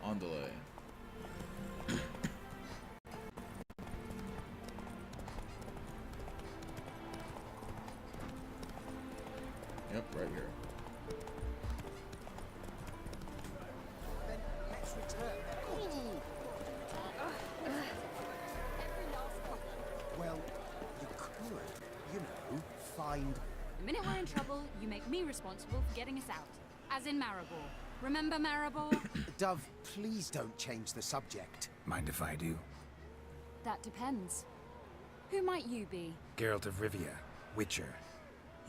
On delay. Yep, right here. then let's return. Well, you could, you know, find... The minute we're in trouble, you make me responsible for getting us out. As in Maribor. Remember Maribor? Dove, please don't change the subject. Mind if I do? That depends. Who might you be? Geralt of Rivia, Witcher.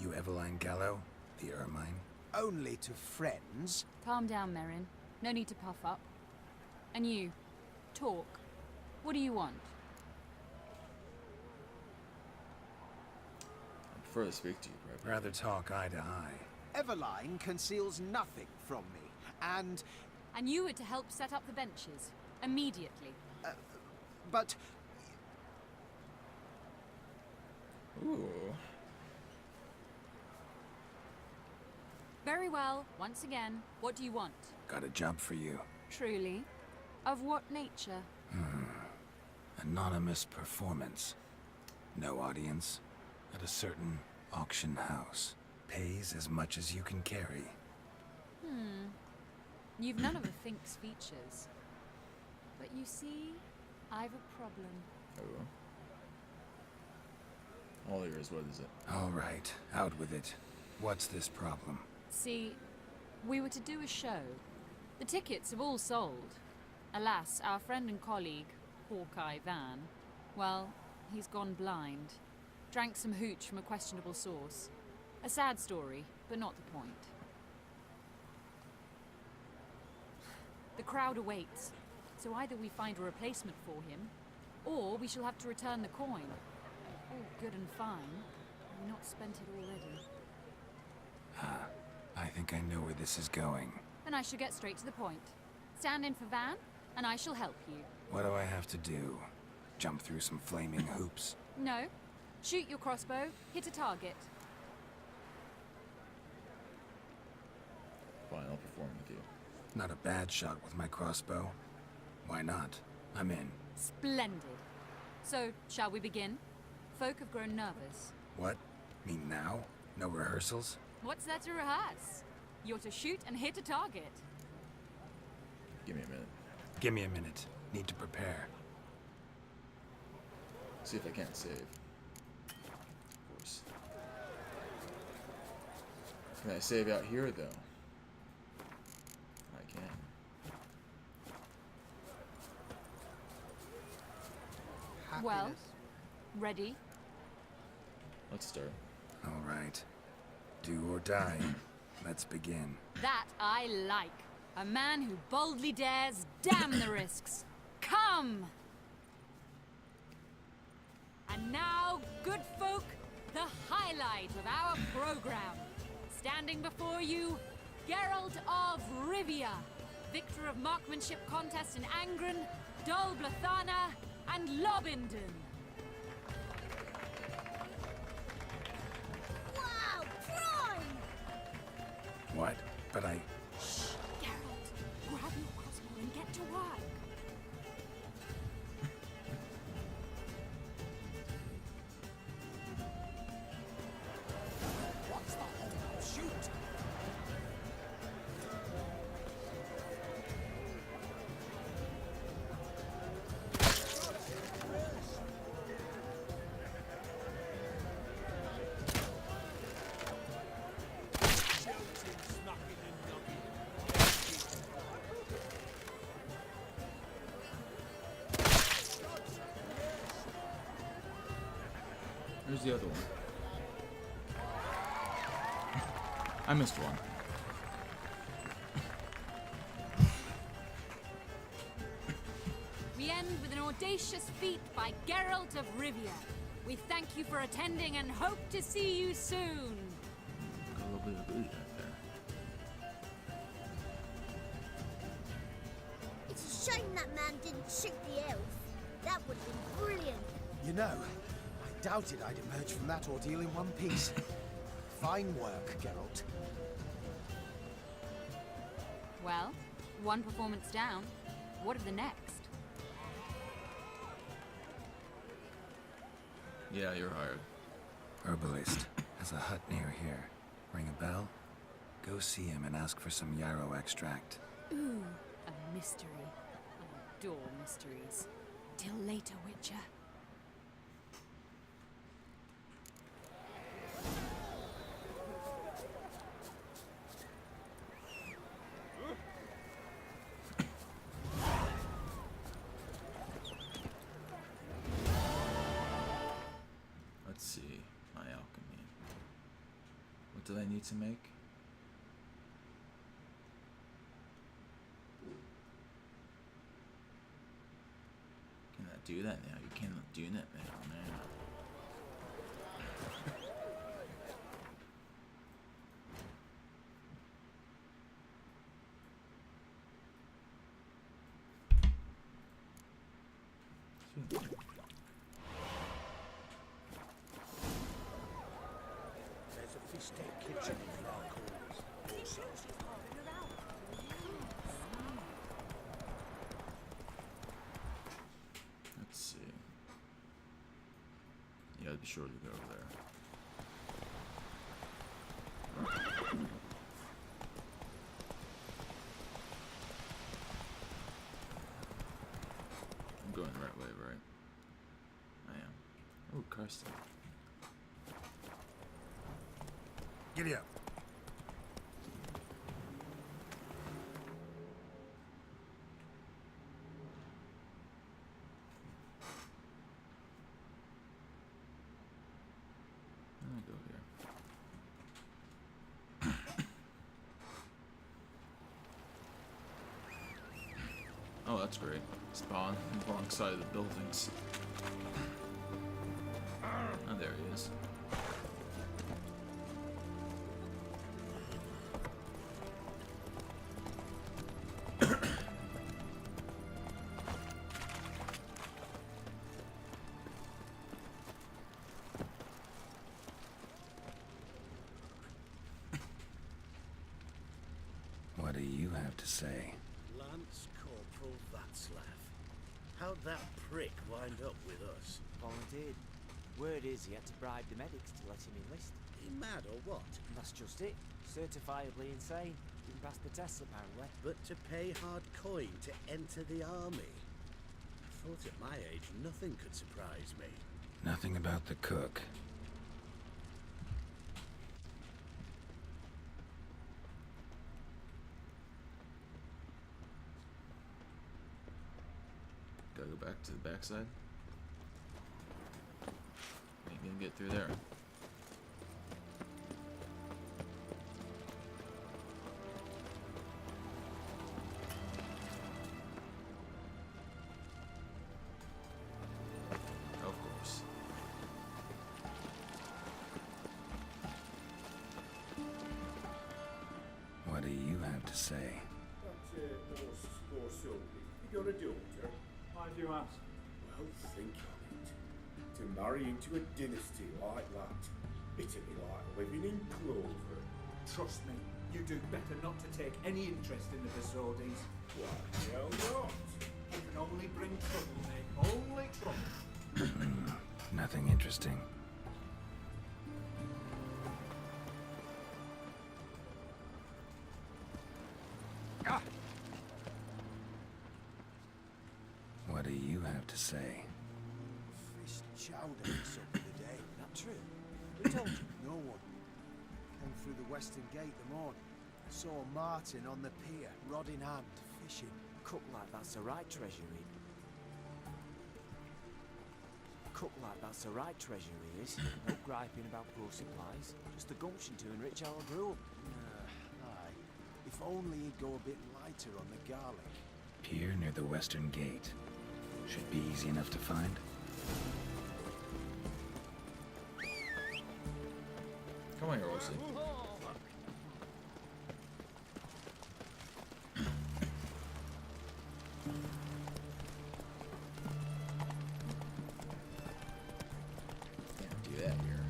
You Eveline Gallo, the Ermine. Only to friends. Calm down, Merrin. No need to puff up. And you, talk. What do you want? I prefer to speak to you, right? Rather talk eye to eye. Eveline conceals nothing from me, and... And you were to help set up the benches. Immediately. But... Ooh. Very well. Once again, what do you want? Got a job for you. Truly? Of what nature? Anonymous performance. No audience. At a certain auction house. Pays as much as you can carry. You've none of a Fink's features. But you see, I've a problem. Oh. All ears, what is it? All right, out with it. What's this problem? See, we were to do a show. The tickets have all sold. Alas, our friend and colleague, Hawkeye Van, well, he's gone blind. Drank some hooch from a questionable source. A sad story, but not the point. The crowd awaits, so either we find a replacement for him, or we shall have to return the coin. All good and fine. We've not spent it already. I think I know where this is going. And I shall get straight to the point. Stand in for Van, and I shall help you. What do I have to do? Jump through some flaming hoops? No. Shoot your crossbow, hit a target. Fine, I'll perform with you. Not a bad shot with my crossbow. Why not? I'm in. Splendid. So, shall we begin? Folk have grown nervous. What? Me now? No rehearsals? What's there to rehearse? You're to shoot and hit a target. Give me a minute. Give me a minute. Need to prepare. See if I can't save. Of course. Can I save out here, though? I can. Well, ready? Let's start. All right. Do or die. Let's begin. That I like. A man who boldly dares, damn the risks. Come! And now, good folk, the highlight of our program. Standing before you, Geralt of Rivia, victor of marksmanship contests in Angren, Dol Blathana, and Lobindon. Wow, prime! What? But I... Shh, Geralt. Grab your crossbow and get to work. What's the hold? Shoot! Where's the other one? I missed one. We end with an audacious feat by Geralt of Rivia. We thank you for attending and hope to see you soon. Got a little bit of booty out there. It's a shame that man didn't shoot the elf. That would have been brilliant. You know, I doubted I'd emerge from that ordeal in one piece. Fine work, Geralt. Well, one performance down. What of the next? Yeah, you're hired. Herbalist has a hut near here. Ring a bell? Go see him and ask for some yarrow extract. Ooh, a mystery. I adore mysteries. Till later, Witcher. Let's see. My alchemy. What do I need to make? Can I do that now? You cannot do that now, man. There's a fish tank kitchen in the far corners. Also, Let's see. Yeah, I'd be sure to go over there. I'm going the right way, right? I am. Oh, Karsten. Giddy up. I'll go here. Oh, that's great. Spawn alongside of the buildings. Oh, there he is. What do you have to say? Lance Corporal Václav. How'd that prick wind up with us? Volunteered. Word is he had to bribe the medics to let him enlist. He mad or what? That's just it. Certifiably insane. Didn't pass the tests apparently. But to pay hard coin to enter the army? I thought at my age nothing could surprise me. Nothing about the cook. Gotta go back to the backside. Ain't gonna get through there. Of course. What do you have to say? You got a daughter? Why do you ask? Well, think on it. To marry into a dynasty like that, it'd be like living in clover. Trust me, you do better not to take any interest in the Besodis. Why, hell not? You can only bring trouble, mate. Only trouble. Nothing interesting. What do you have to say? Fish chowder us up the day. Not true. Who told you? No one. Came through the western gate the morning. Saw Martin on the pier, rod in hand, fishing. Cook like that's the right treasure he. Cook like that's the right treasure he is. No griping about poor supplies. Just the gumption to enrich our group. Aye. If only he'd go a bit lighter on the garlic. Pier near the western gate. Should be easy enough to find. Come on here, Orsi. Can't do that here.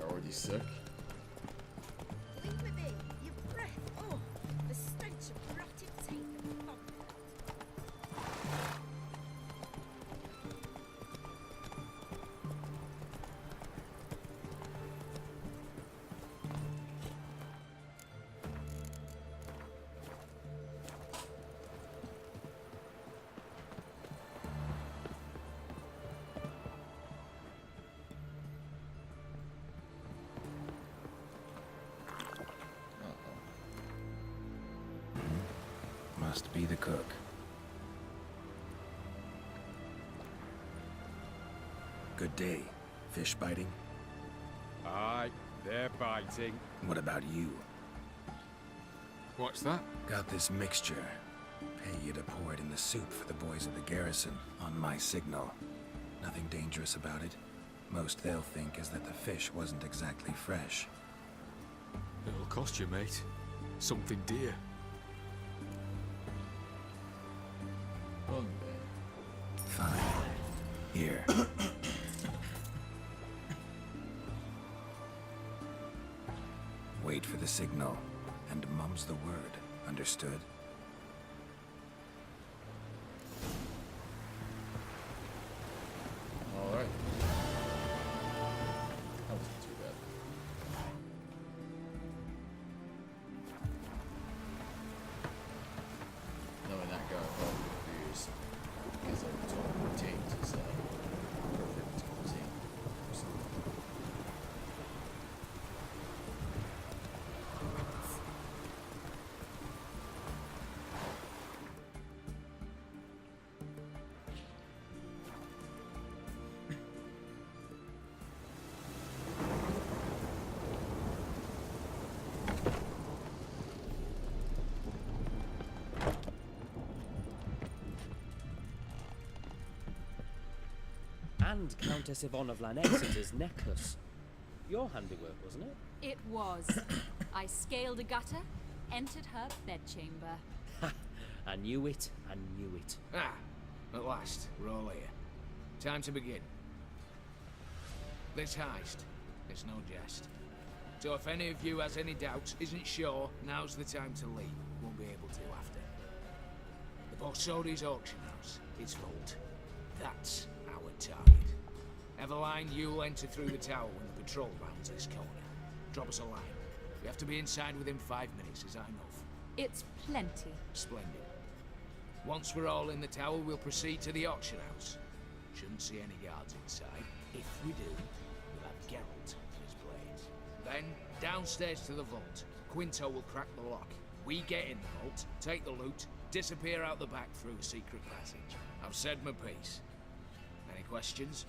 Already sick? Leave me be. Your breath. Oh, the stench of rotted tape and fog. Must be the cook. Good day. Fish biting? Aye, they're biting. What about you? What's that? Got this mixture. Pay you to pour it in the soup for the boys of the garrison, on my signal. Nothing dangerous about it. Most they'll think is that the fish wasn't exactly fresh. It'll cost you, mate. Something dear. Fine. Here. Wait for the signal, and mum's the word. Understood? Alright. That wasn't too bad. and Countess Yvonne of Lanexeter's necklace. Your handiwork, wasn't it? It was. I scaled a gutter, entered her bedchamber. I knew it, I knew it. Ah, at last, we're all here. Time to begin. This heist, it's no jest. So if any of you has any doubts, isn't sure, now's the time to leave. Won't be able to after. The Borsodi's auction house, its vault. That's our target. Eveline, you'll enter through the tower when the patrol rounds this corner. Drop us a line. We have to be inside within 5 minutes, is that enough? It's plenty. Splendid. Once we're all in the tower, we'll proceed to the auction house. Shouldn't see any guards inside. If we do, we'll have Geralt and his blades. Then, downstairs to the vault. Quinto will crack the lock. We get in the vault, take the loot, disappear out the back through a secret passage. I've said my piece. Any questions?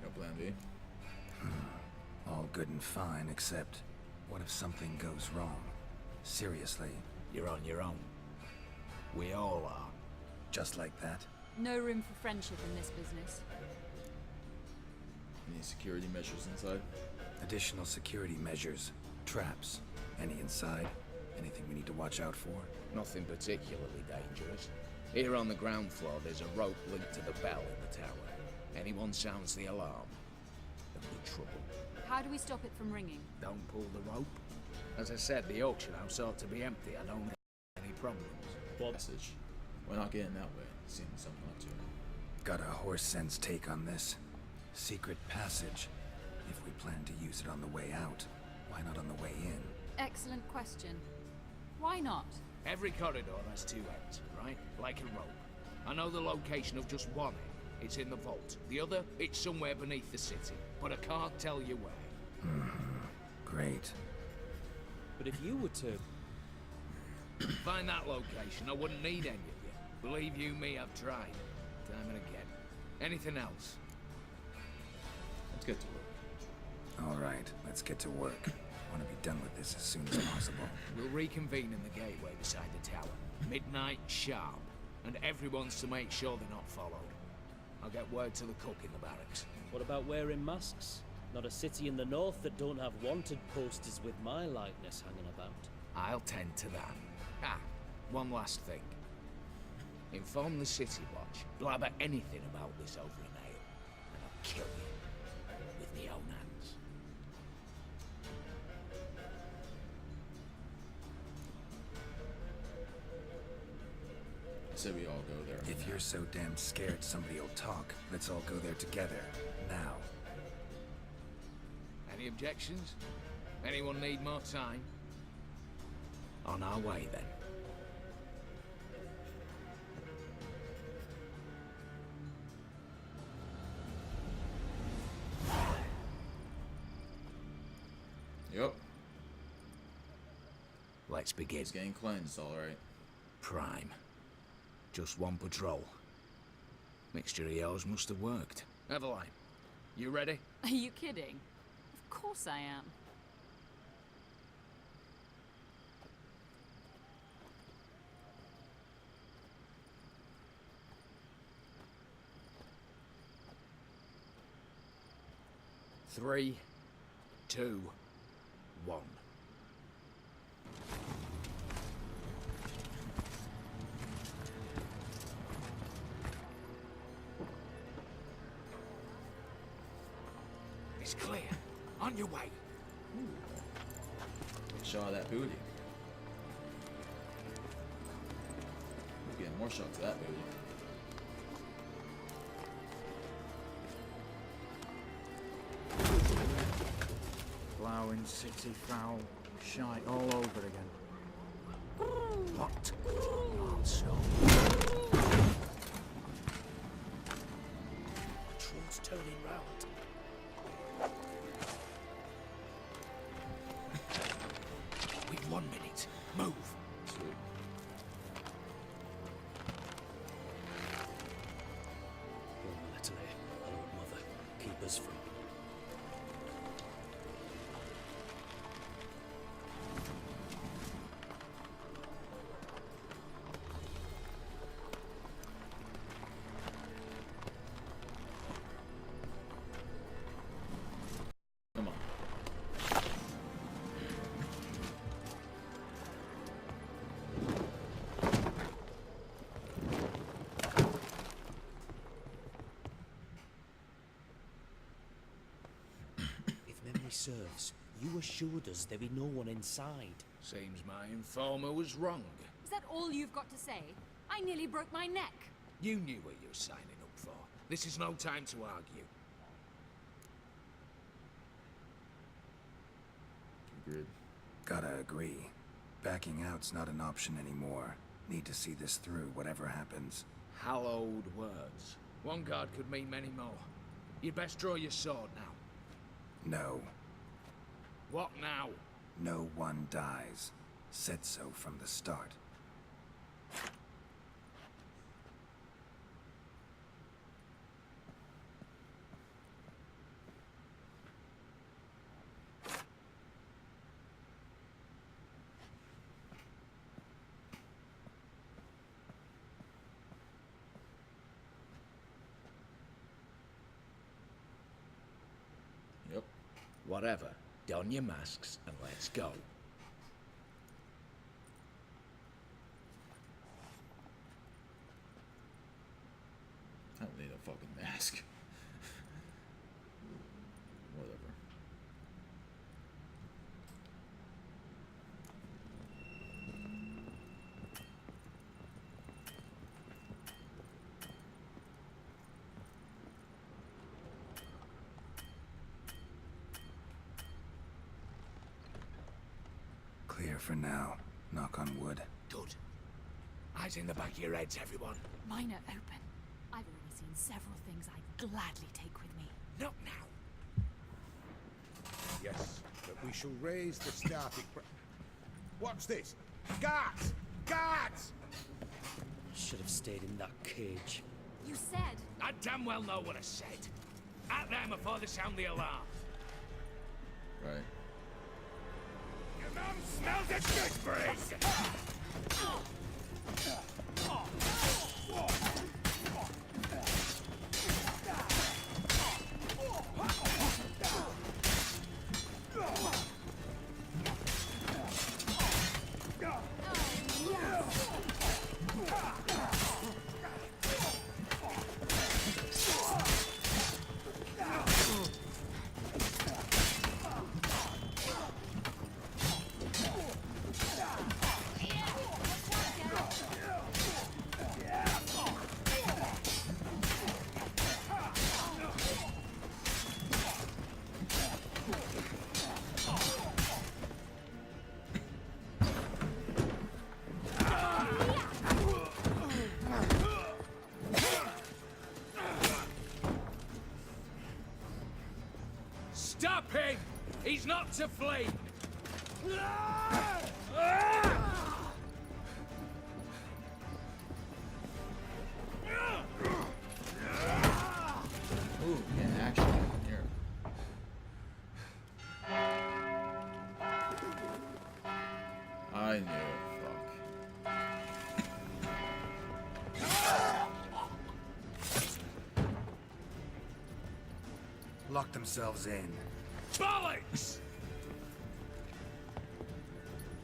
No plan B. All good and fine, except what if something goes wrong? Seriously. You're on your own. We all are. Just like that? No room for friendship in this business. Any security measures inside? Additional security measures. Traps. Any inside? Anything we need to watch out for? Nothing particularly dangerous. Here on the ground floor, there's a rope linked to the bell in the tower. Anyone sounds the alarm, there'll be trouble. How do we stop it from ringing? Don't pull the rope. As I said, the auction house ought to be empty. I don't have any problems. Passage. We're not getting that way. Seems something not to. Got a horse sense take on this. Secret passage. If we plan to use it on the way out, why not on the way in? Excellent question. Why not? Every corridor has two ends, right? Like a rope. I know the location of just one end. It's in the vault. The other, it's somewhere beneath the city. But I can't tell you where. Great. But if you were to... Find that location, I wouldn't need any of you. Believe you me, I've tried. Time and again. Anything else? Let's get to work. All right, let's get to work. I want to be done with this as soon as possible. We'll reconvene in the gateway beside the tower. Midnight sharp. And everyone's to make sure they're not followed. I'll get word to the cook in the barracks. What about wearing masks? Not a city in the north that don't have wanted posters with my likeness hanging about. I'll tend to that. Ah, one last thing. Inform the City Watch. Blabber anything about this over an ale, and I'll kill you with my own hands. I said we all go there. If you're so damn scared somebody will talk, let's all go there together. Now. Any objections? Anyone need more time? On our way, then. Yep. Let's begin. It's getting cleansed, alright. Prime. Just one patrol. Mixture of yours must have worked. Eveline, you ready? Are you kidding? Of course I am. Three, 2, 1. It's clear. On your way. Shot of that booty. We're getting more shots of that booty. Ploughing city foul. Shite all over again. What? Also. Patrol's turning round. We've 1 minute. Move. Sweet. Oh, Natalie, Lord Mother, keep us from... serfs. You assured us there be no one inside. Seems my informer was wrong. Is that all you've got to say? I nearly broke my neck. You knew what you were signing up for. This is no time to argue. Agreed. Gotta agree. Backing out's not an option anymore. Need to see this through, whatever happens. Hallowed words. One guard could mean many more. You'd best draw your sword now. No. What now? No one dies. Said so from the start. Yep. Whatever. Don your masks and let's go. I don't need a fucking mask. Whatever. Clear for now. Knock on wood. Good. Eyes in the back of your heads, everyone. Mine are open. I've already seen several things I'd gladly take with me. Not now. Yes, but we shall raise the starting... What's this? Guards! Guards! Should have stayed in that cage. You said... I damn well know what I said. At them before they sound the alarm. Right. Your mum smells a gooseberries! Stop him! He's not to flee! Ooh, yeah, action here. I knew it, fuck. Lock themselves in. Bollocks!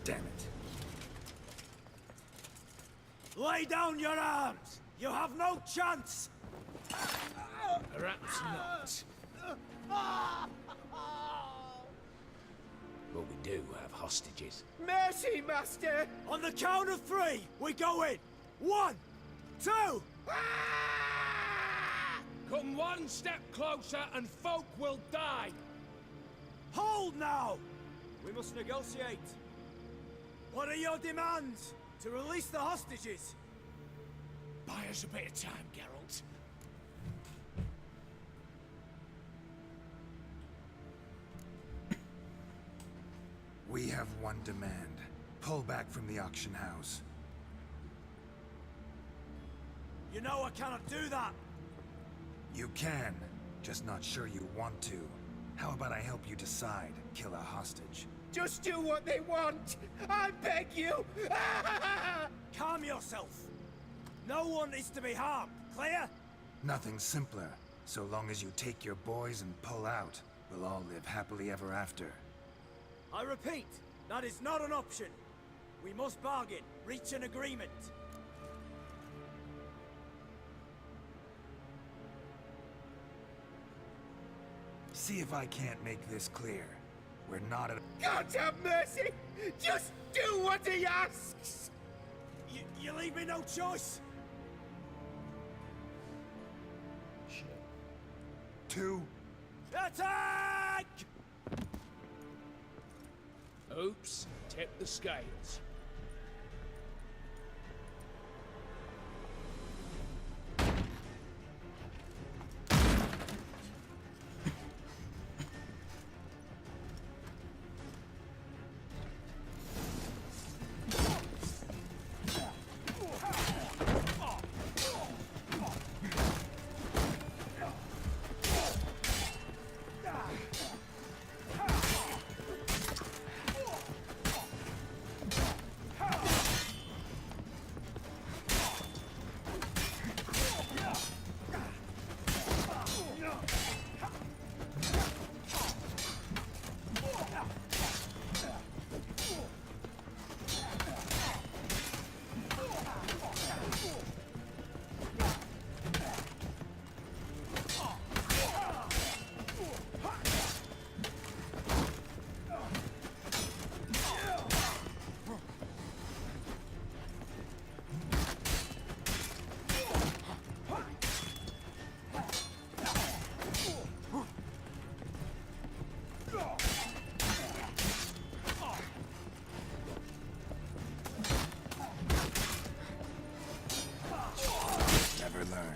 Damn it. Lay down your arms! You have no chance! Perhaps not. But we do have hostages. Mercy, Master! On the count of 3, we go in! 1, 2... Come one step closer and folk will die! Hold now! We must negotiate. What are your demands? To release the hostages? Buy us a bit of time, Geralt. We have one demand. Pull back from the auction house. You know I cannot do that! You can, just not sure you want to. How about I help you decide? Kill a hostage. Just do what they want! I beg you! Calm yourself! No one is to be harmed, clear? Nothing simpler. So long as you take your boys and pull out, we'll all live happily ever after. I repeat, that is not an option. We must bargain, reach an agreement. See if I can't make this clear. We're not at... God have mercy! Just do what he asks! You leave me no choice? Shit. 2. Attack! Oops, tip the scales. Never learn.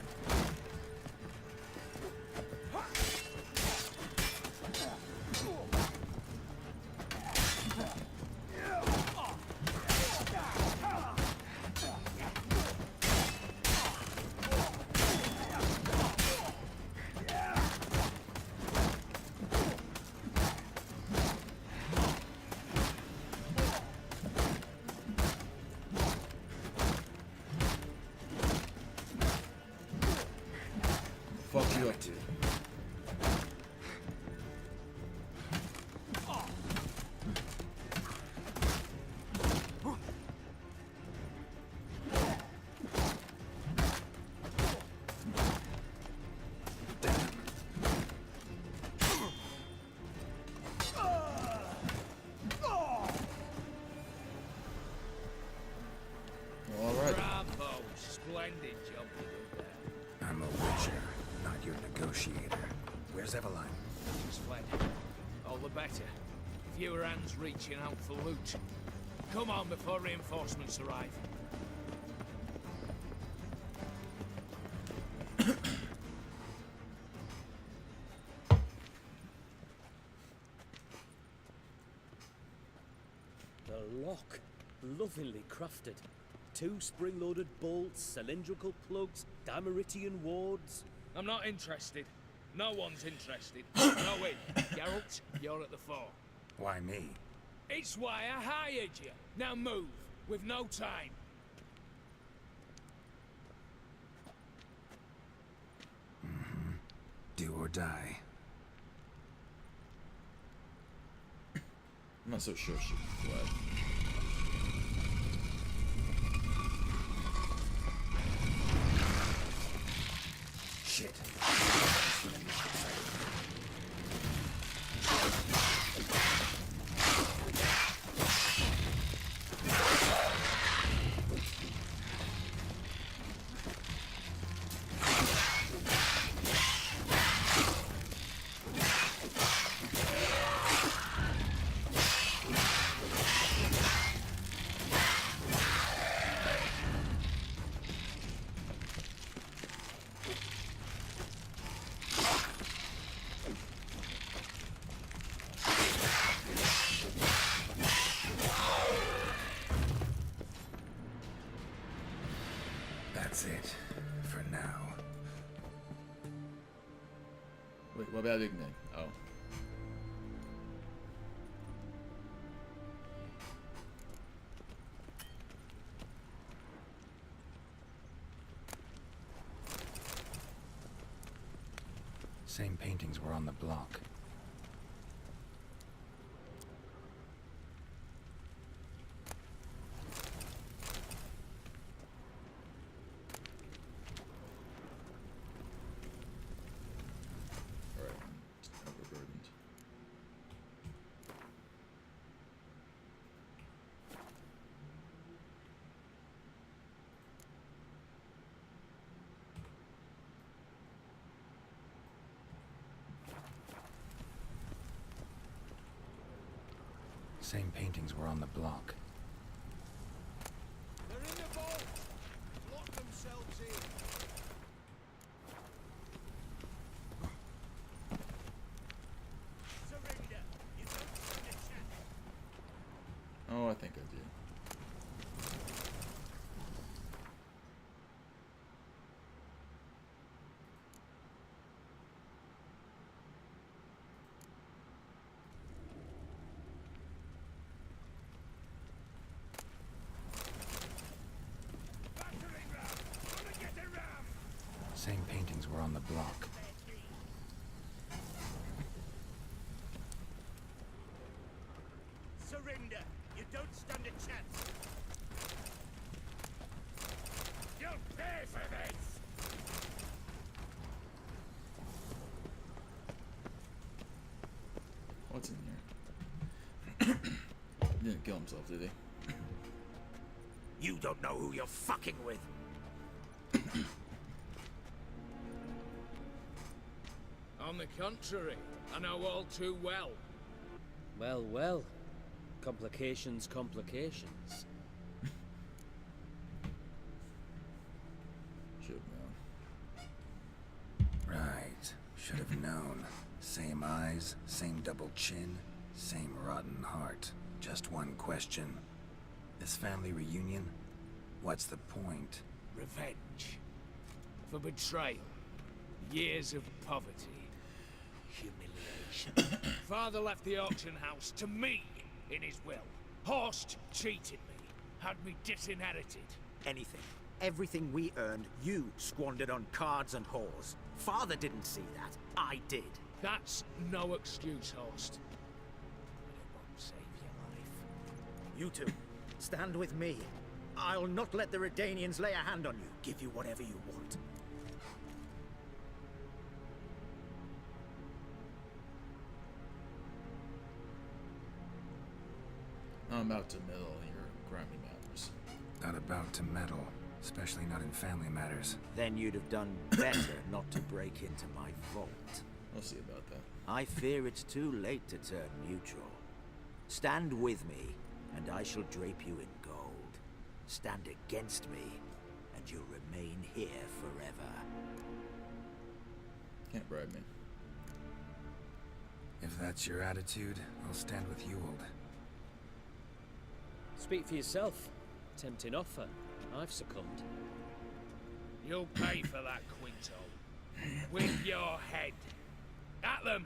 Fuck you up to. Alright. Bravo, splendid job you did there. I'm a witcher, not your negotiator. Where's Eveline? She's fled. All the better. Fewer hands reaching out for loot. Come on before reinforcements arrive. The lock. Lovingly crafted. 2 spring-loaded bolts, cylindrical plugs, Dameritian wards. I'm not interested. No one's interested. No way. Geralt, you're at the fore. Why me? It's why I hired you. Now move. We've no time. Do or die. I'm not so sure she fled. Shit. That's it. For now. Wait, what about Igni? Oh. Same paintings were on the block. Alright. Overburdened. Same paintings were on the block. They're in the vault! Lock themselves in! Surrender! You don't stand a chance! Oh, I think I did. Same paintings were on the block. Surrender! You don't stand a chance! You'll pay for this! What's in here? He didn't kill himself, did he? You don't know who you're fucking with! On the contrary, I know all too well. Well, well. Complications, complications. Should have known. Right. Should have known. Same eyes, same double chin, same rotten heart. Just one question. This family reunion? What's the point? Revenge. For betrayal. Years of poverty. Humiliation. Father left the auction house to me in his will. Horst cheated me. Had me disinherited. Anything. Everything we earned, you squandered on cards and whores. Father didn't see that. I did. That's no excuse, Horst. But it won't save your life. You two, stand with me. I'll not let the Redanians lay a hand on you. Give you whatever you want. I'm about to meddle in your grimy matters. Not about to meddle, especially not in family matters. Then you'd have done better not to break into my vault. We'll see about that. I fear it's too late to turn neutral. Stand with me, and I shall drape you in gold. Stand against me, and you'll remain here forever. Can't bribe me. If that's your attitude, I'll stand with Ewald. Speak for yourself. Tempting offer. I've succumbed. You'll pay for that, Quinto. With your head. At them!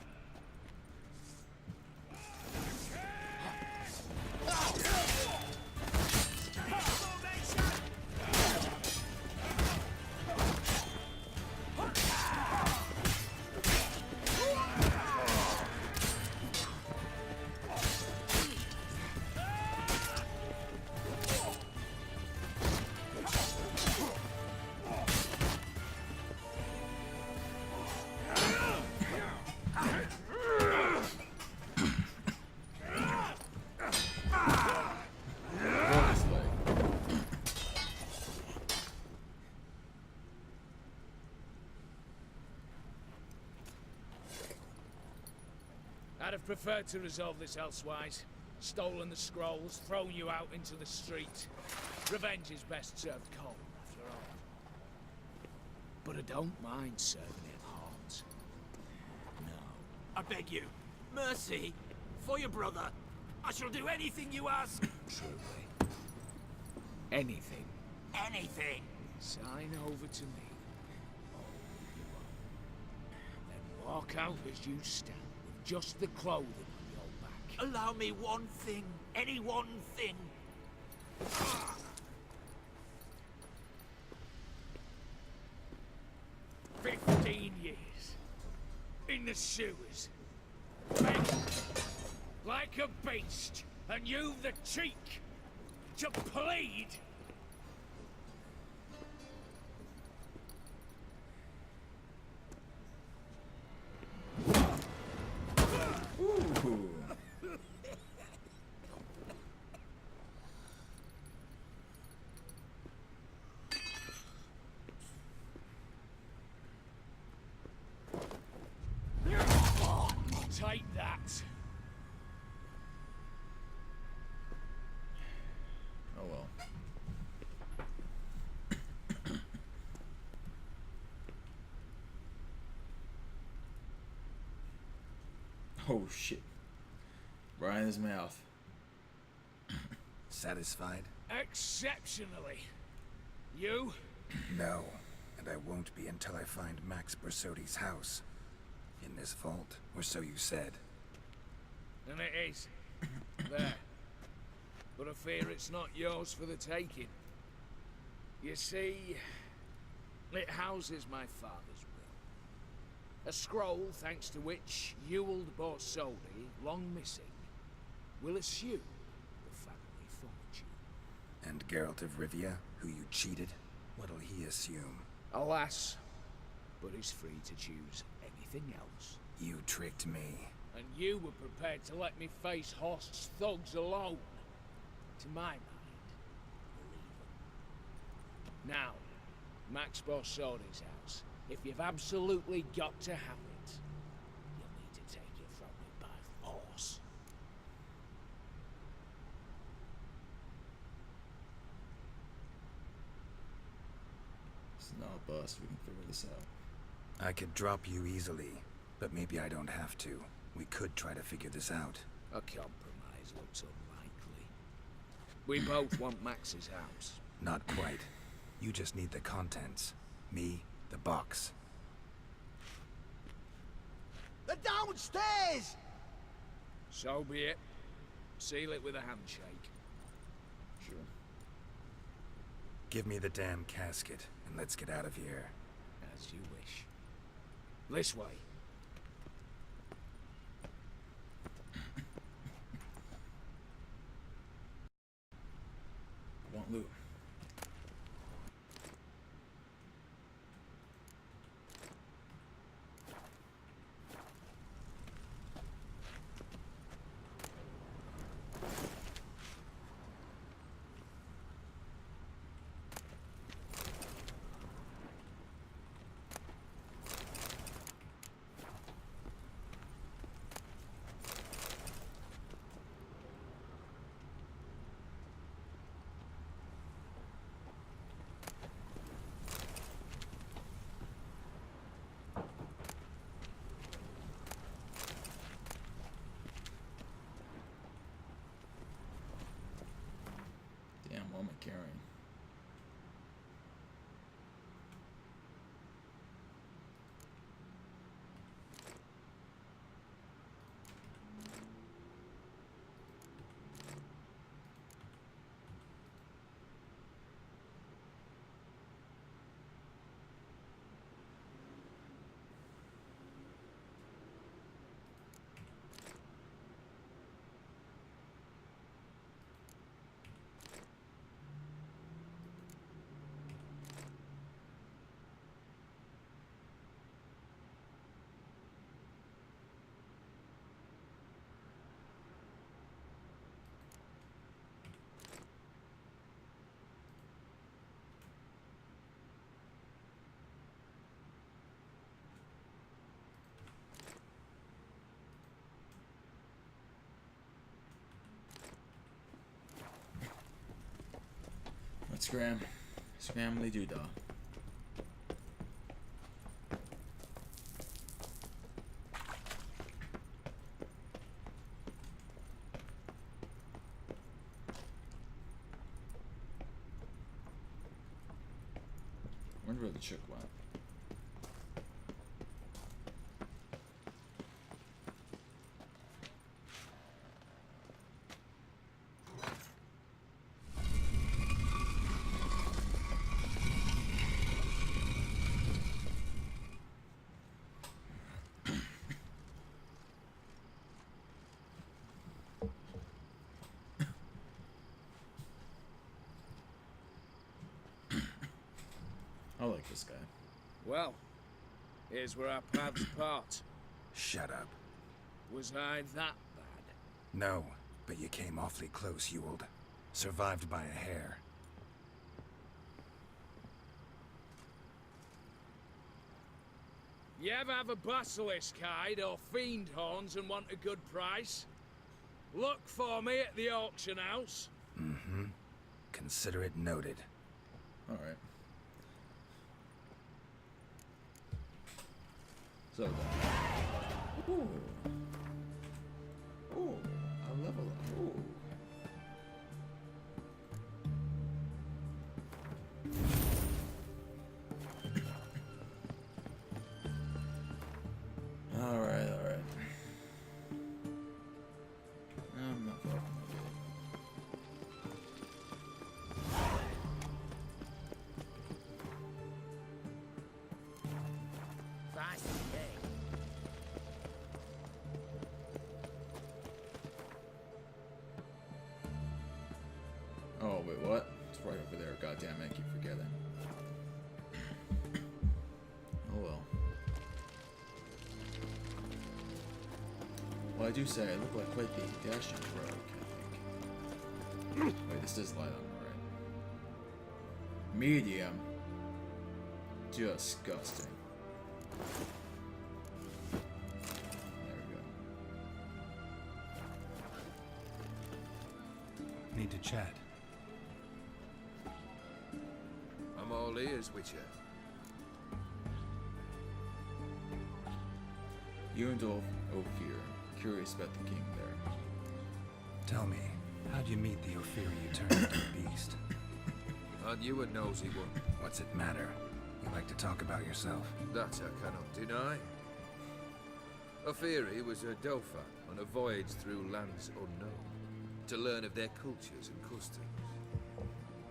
I'd have preferred to resolve this elsewise. Stolen the scrolls, thrown you out into the street. Revenge is best served cold, after all. But I don't mind serving it hot. I beg you, mercy, for your brother. I shall do anything you ask. Truly. Anything. Anything. Sign over to me. All you want. Then walk out as you stand, with just the clothing on your back. Allow me one thing. Any one thing. 15 years. In the sewers. Begged. Like a beast. And you the cheek. To plead. Ooh. Take that. Oh shit. Right in his mouth. Satisfied? Exceptionally. You? No, and I won't be until I find Max Bersodi's house. In this vault, or so you said. And it is. There. But I fear it's not yours for the taking. You see, it houses my father's will. A scroll thanks to which Ewald Borsodi, long missing, will assume the family fortune. And Geralt of Rivia, who you cheated, what'll he assume? Alas, but he's free to choose anything else. You tricked me. And you were prepared to let me face Horst's thugs alone. To my mind, you're even. Now, Max Borsodi's house. If you've absolutely got to have it, you'll need to take it from me by force. It's not a bust. We can figure this out. I could drop you easily, but maybe I don't have to. We could try to figure this out. A compromise looks unlikely. We both want Max's house. Not quite. You just need the contents. Me, the box. They're downstairs! So be it. Seal it with a handshake. Sure. Give me the damn casket, and let's get out of here. As you wish. This way. Want loot. Damn, what am I carrying? Let's scram. Scramly doodah. Wonder where the chick went. I like this guy. Well, here's where our paths part. Shut up. Was I that bad? No, but you came awfully close, Ewald. Survived by a hair. You ever have a basilisk hide or fiend horns and want a good price? Look for me at the auction house. Mm-hmm. Consider it noted. Alright. So then. Ooh. Oh, wait, what? It's right over there. God damn it, I keep forgetting. Oh well. Well, I do say I look like quite the dashing rogue, I think. Wait, this is light on, right? Medium. Disgusting. There we go. Need to chat. I'm all ears, Witcher. You and Ophir, curious about the king there. Tell me, how'd you meet the Ophir you turned into a beast? Aren't you a nosy one? What's it matter? You like to talk about yourself. That I cannot deny. Ophiri was a Dauphin on a voyage through lands unknown, to learn of their cultures and customs.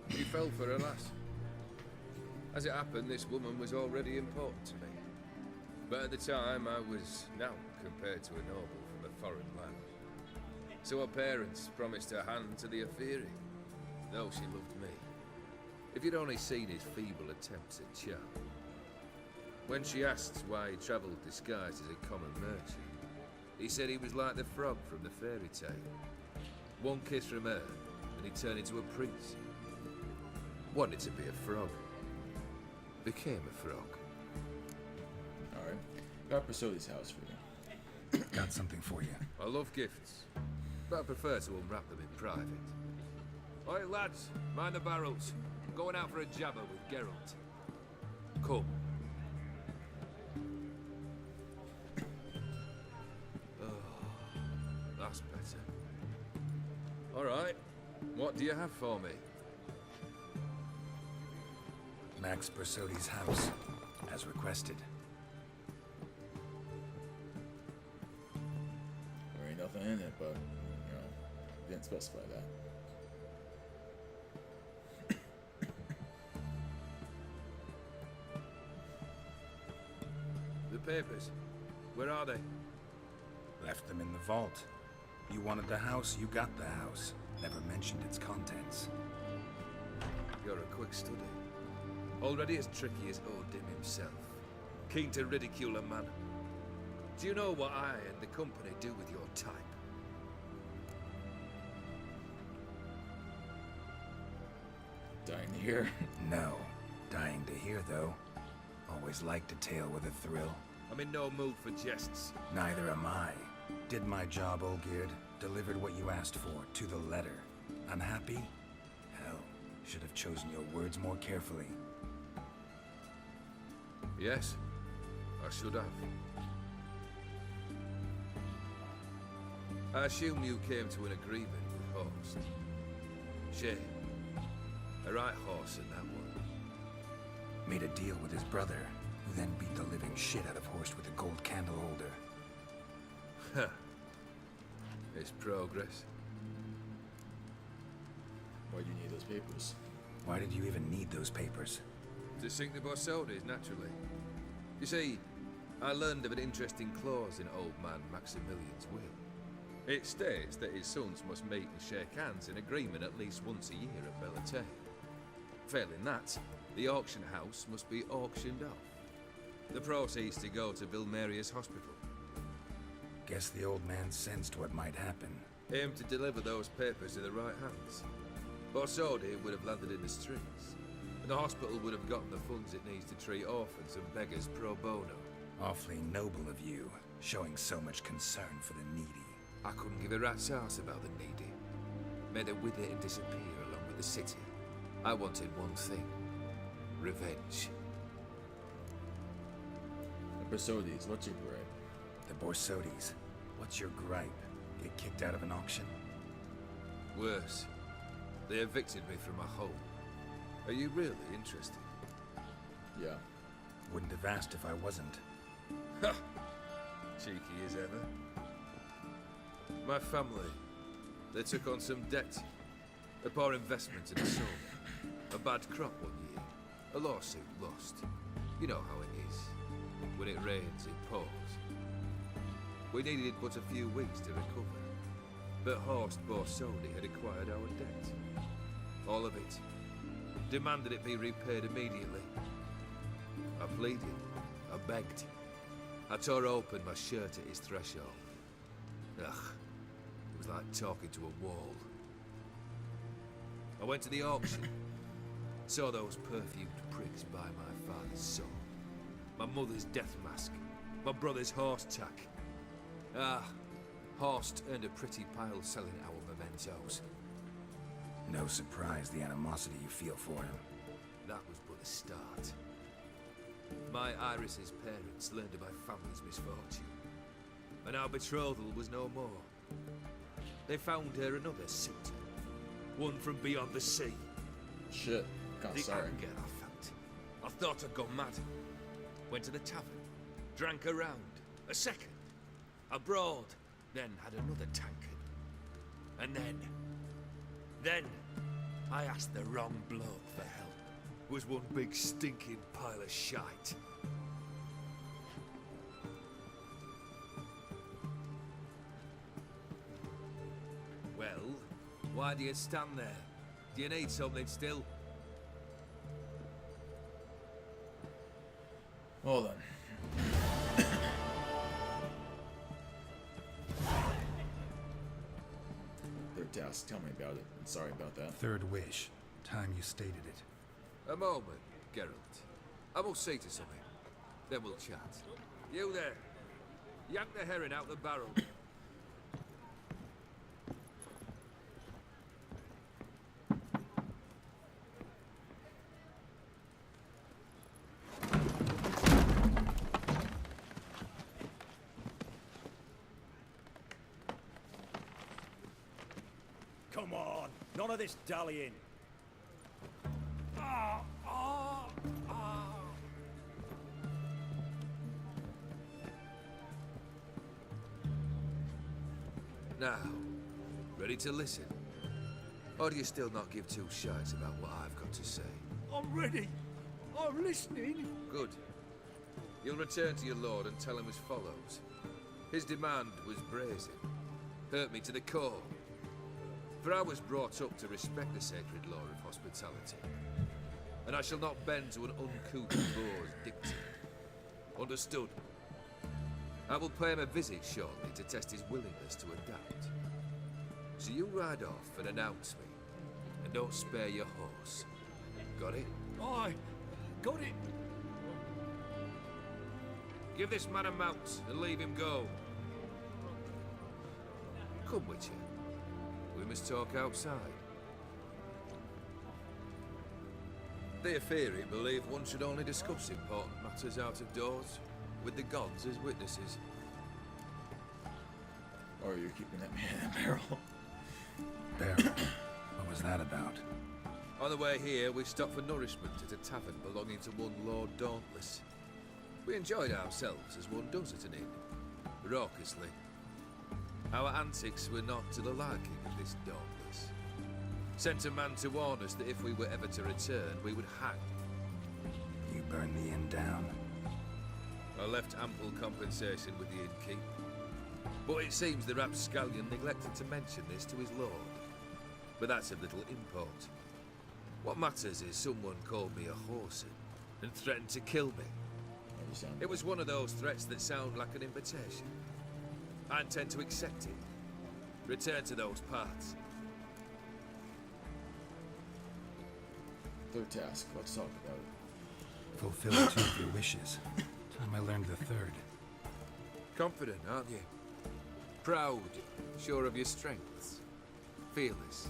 He fell for a lass. As it happened, this woman was already important to me. But at the time, I was now compared to a noble from a foreign land. So her parents promised her hand to the Ophiri, though she loved me. If you'd only seen his feeble attempts at charm. When she asked why he travelled disguised as a common merchant, he said he was like the frog from the fairy tale. One kiss from her, and he turned into a prince. Wanted to be a frog. Became a frog. Alright. Got Persodi's house for you. Got something for you. I love gifts, but I prefer to unwrap them in private. Oi, lads, mind the barrels. I'm going out for a jabber with Geralt. Come. Oh, that's better. All right, what do you have for me? Max Persodi's house, as requested. There ain't nothing in it, but, you know, didn't specify that. The papers, where are they? Left them in the vault. You wanted the house, you got the house. Never mentioned its contents. You're a quick study. Already as tricky as Odin himself. Keen to ridicule a man. Do you know what I and the company do with your type? Dying to hear? No. Dying to hear, though. Always liked a tale with a thrill. I'm in no mood for jests. Neither am I. Did my job, Olgierd. Delivered what you asked for, to the letter. Unhappy? Hell, should have chosen your words more carefully. Yes, I should have. I assume you came to an agreement with Horst. Shame. A right horse in that one. Made a deal with his brother, who then beat the living shit out of Horst with a gold candle holder. Huh. It's progress. Why do you need those papers? Why did you even need those papers? To sink the Borsodis, naturally. You see, I learned of an interesting clause in old man Maximilian's will. It states that his sons must meet and shake hands in agreement at least once a year at Bellatane. Failing that, the auction house must be auctioned off. The proceeds to go to Vilmeria's hospital. Guess the old man sensed what might happen. Aimed to deliver those papers in the right hands. Borsodi would have landed in the streets, and the hospital would have gotten the funds it needs to treat orphans and beggars pro bono. Awfully noble of you, showing so much concern for the needy. I couldn't give a rat's ass about the needy. Made her wither and disappear along with the city. I wanted one thing. Revenge. The Persodis, what's your gripe? The Borsodis. What's your gripe? Get kicked out of an auction? Worse. They evicted me from my home. Are you really interested? Yeah. Wouldn't have asked if I wasn't. Ha! Cheeky as ever. My family, they took on some debt. A poor investment in a soul. A bad crop one year. A lawsuit lost. You know how it is. When it rains, it pours. We needed but a few weeks to recover. But Horst Borsodi had acquired our debt. All of it. Demanded it be repaid immediately. I pleaded. I begged. I tore open my shirt at his threshold. Ugh. It was like talking to a wall. I went to the auction. Saw those perfumed pricks buy my father's soul. My mother's death mask. My brother's horse tack. Ah, Horst earned a pretty pile selling our mementos. No surprise the animosity you feel for him. That was but the start. My Iris's parents learned of my family's misfortune, and our betrothal was no more. They found her another suitor, one from beyond the sea. Shit, kinda The sorry. anger I felt. I thought I'd gone mad. Went to the tavern, drank a round, a second, abroad, then had another tankard. And then, I asked the wrong bloke for help. It was one big stinking pile of shite. Well, why do you stand there? Do you need something still? Well then. Third task, tell me about it. I'm sorry about that. Third wish. Time you stated it. A moment, Geralt. I will see to something. Then we'll chat. You there. Yank the herring out the barrel. Come on, none of this dallying. Ah, ah, ah. Now, ready to listen? Or do you still not give two shites about what I've got to say? I'm ready. I'm listening. Good. You'll return to your lord and tell him as follows. His demand was brazen. Hurt me to the core. For I was brought up to respect the sacred law of hospitality. And I shall not bend to an uncouth boor's dictate. Understood? I will pay him a visit shortly to test his willingness to adapt. So you ride off and announce me. And don't spare your horse. Got it? Aye, got it. Give this man a mount and leave him go. Come, Witcher. We must talk outside. Theophary believe one should only discuss important matters out of doors, with the gods as witnesses. Or you're keeping that man in a barrel. Barrel? What was that about? On the way here, we stopped for nourishment at a tavern belonging to one Lord Dauntless. We enjoyed ourselves as one does at an inn, raucously. Our antics were not to the liking of this Dauntless. Sent a man to warn us that if we were ever to return, we would hang. You burned the inn down. I left ample compensation with the innkeep. But it seems the rapscallion neglected to mention this to his lord. But that's of little import. What matters is someone called me a whoreson and threatened to kill me. It was one of those threats that sound like an invitation. I intend to accept it. Return to those parts. Third task, let's talk about it. Fulfill two of your wishes. Time I learned the third. Confident, aren't you? Proud, sure of your strengths. Fearless.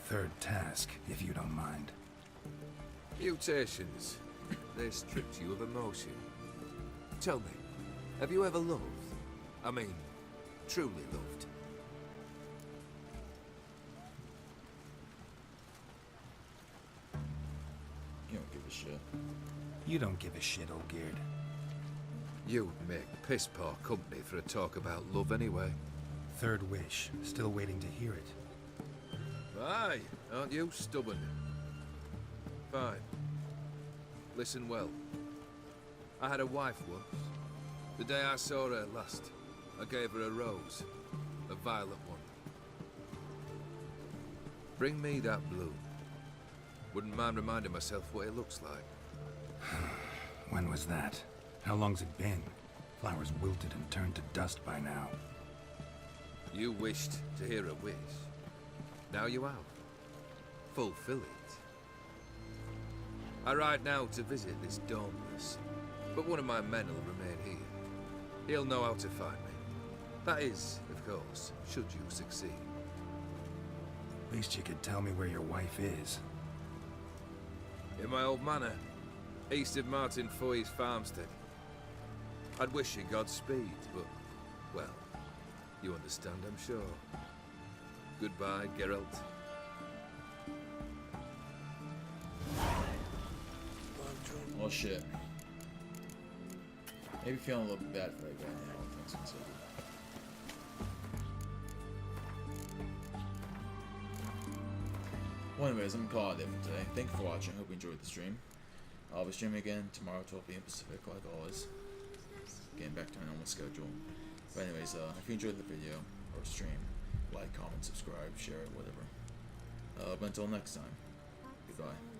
Third task, if you don't mind. Mutations. They stripped you of emotion. Tell me, have you ever loved? I mean, truly loved? You don't give a shit. You don't give a shit, Olgierd. You would make piss-poor company for a talk about love anyway. Third wish. Still waiting to hear it. Aye, aren't you stubborn? Fine. Listen well. I had a wife once. The day I saw her last, I gave her a rose. A violet one. Bring me that bloom, Wouldn't mind reminding myself what it looks like. When was that? How long's it been? Flowers wilted and turned to dust by now. You wished to hear a wish. Now you have. Fulfill it. I ride now to visit this Dauntless, but one of my men will remain here. He'll know how to find me. That is, of course, should you succeed. At least you could tell me where your wife is. In my old manor, east of Martin Foy's farmstead. I'd wish you Godspeed, but, well, you understand, I'm sure. Goodbye, Geralt. Oh shit. Maybe feeling a little bit bad for that guy now, all things considered. Well, anyways, I'm gonna call it there for today. Thank you for watching. Hope you enjoyed the stream. I'll be streaming again tomorrow, 12 p.m. Pacific, like always. Getting back to my normal schedule. But anyways, if you enjoyed the video or stream, like, comment, subscribe, share it, whatever. But until next time, goodbye.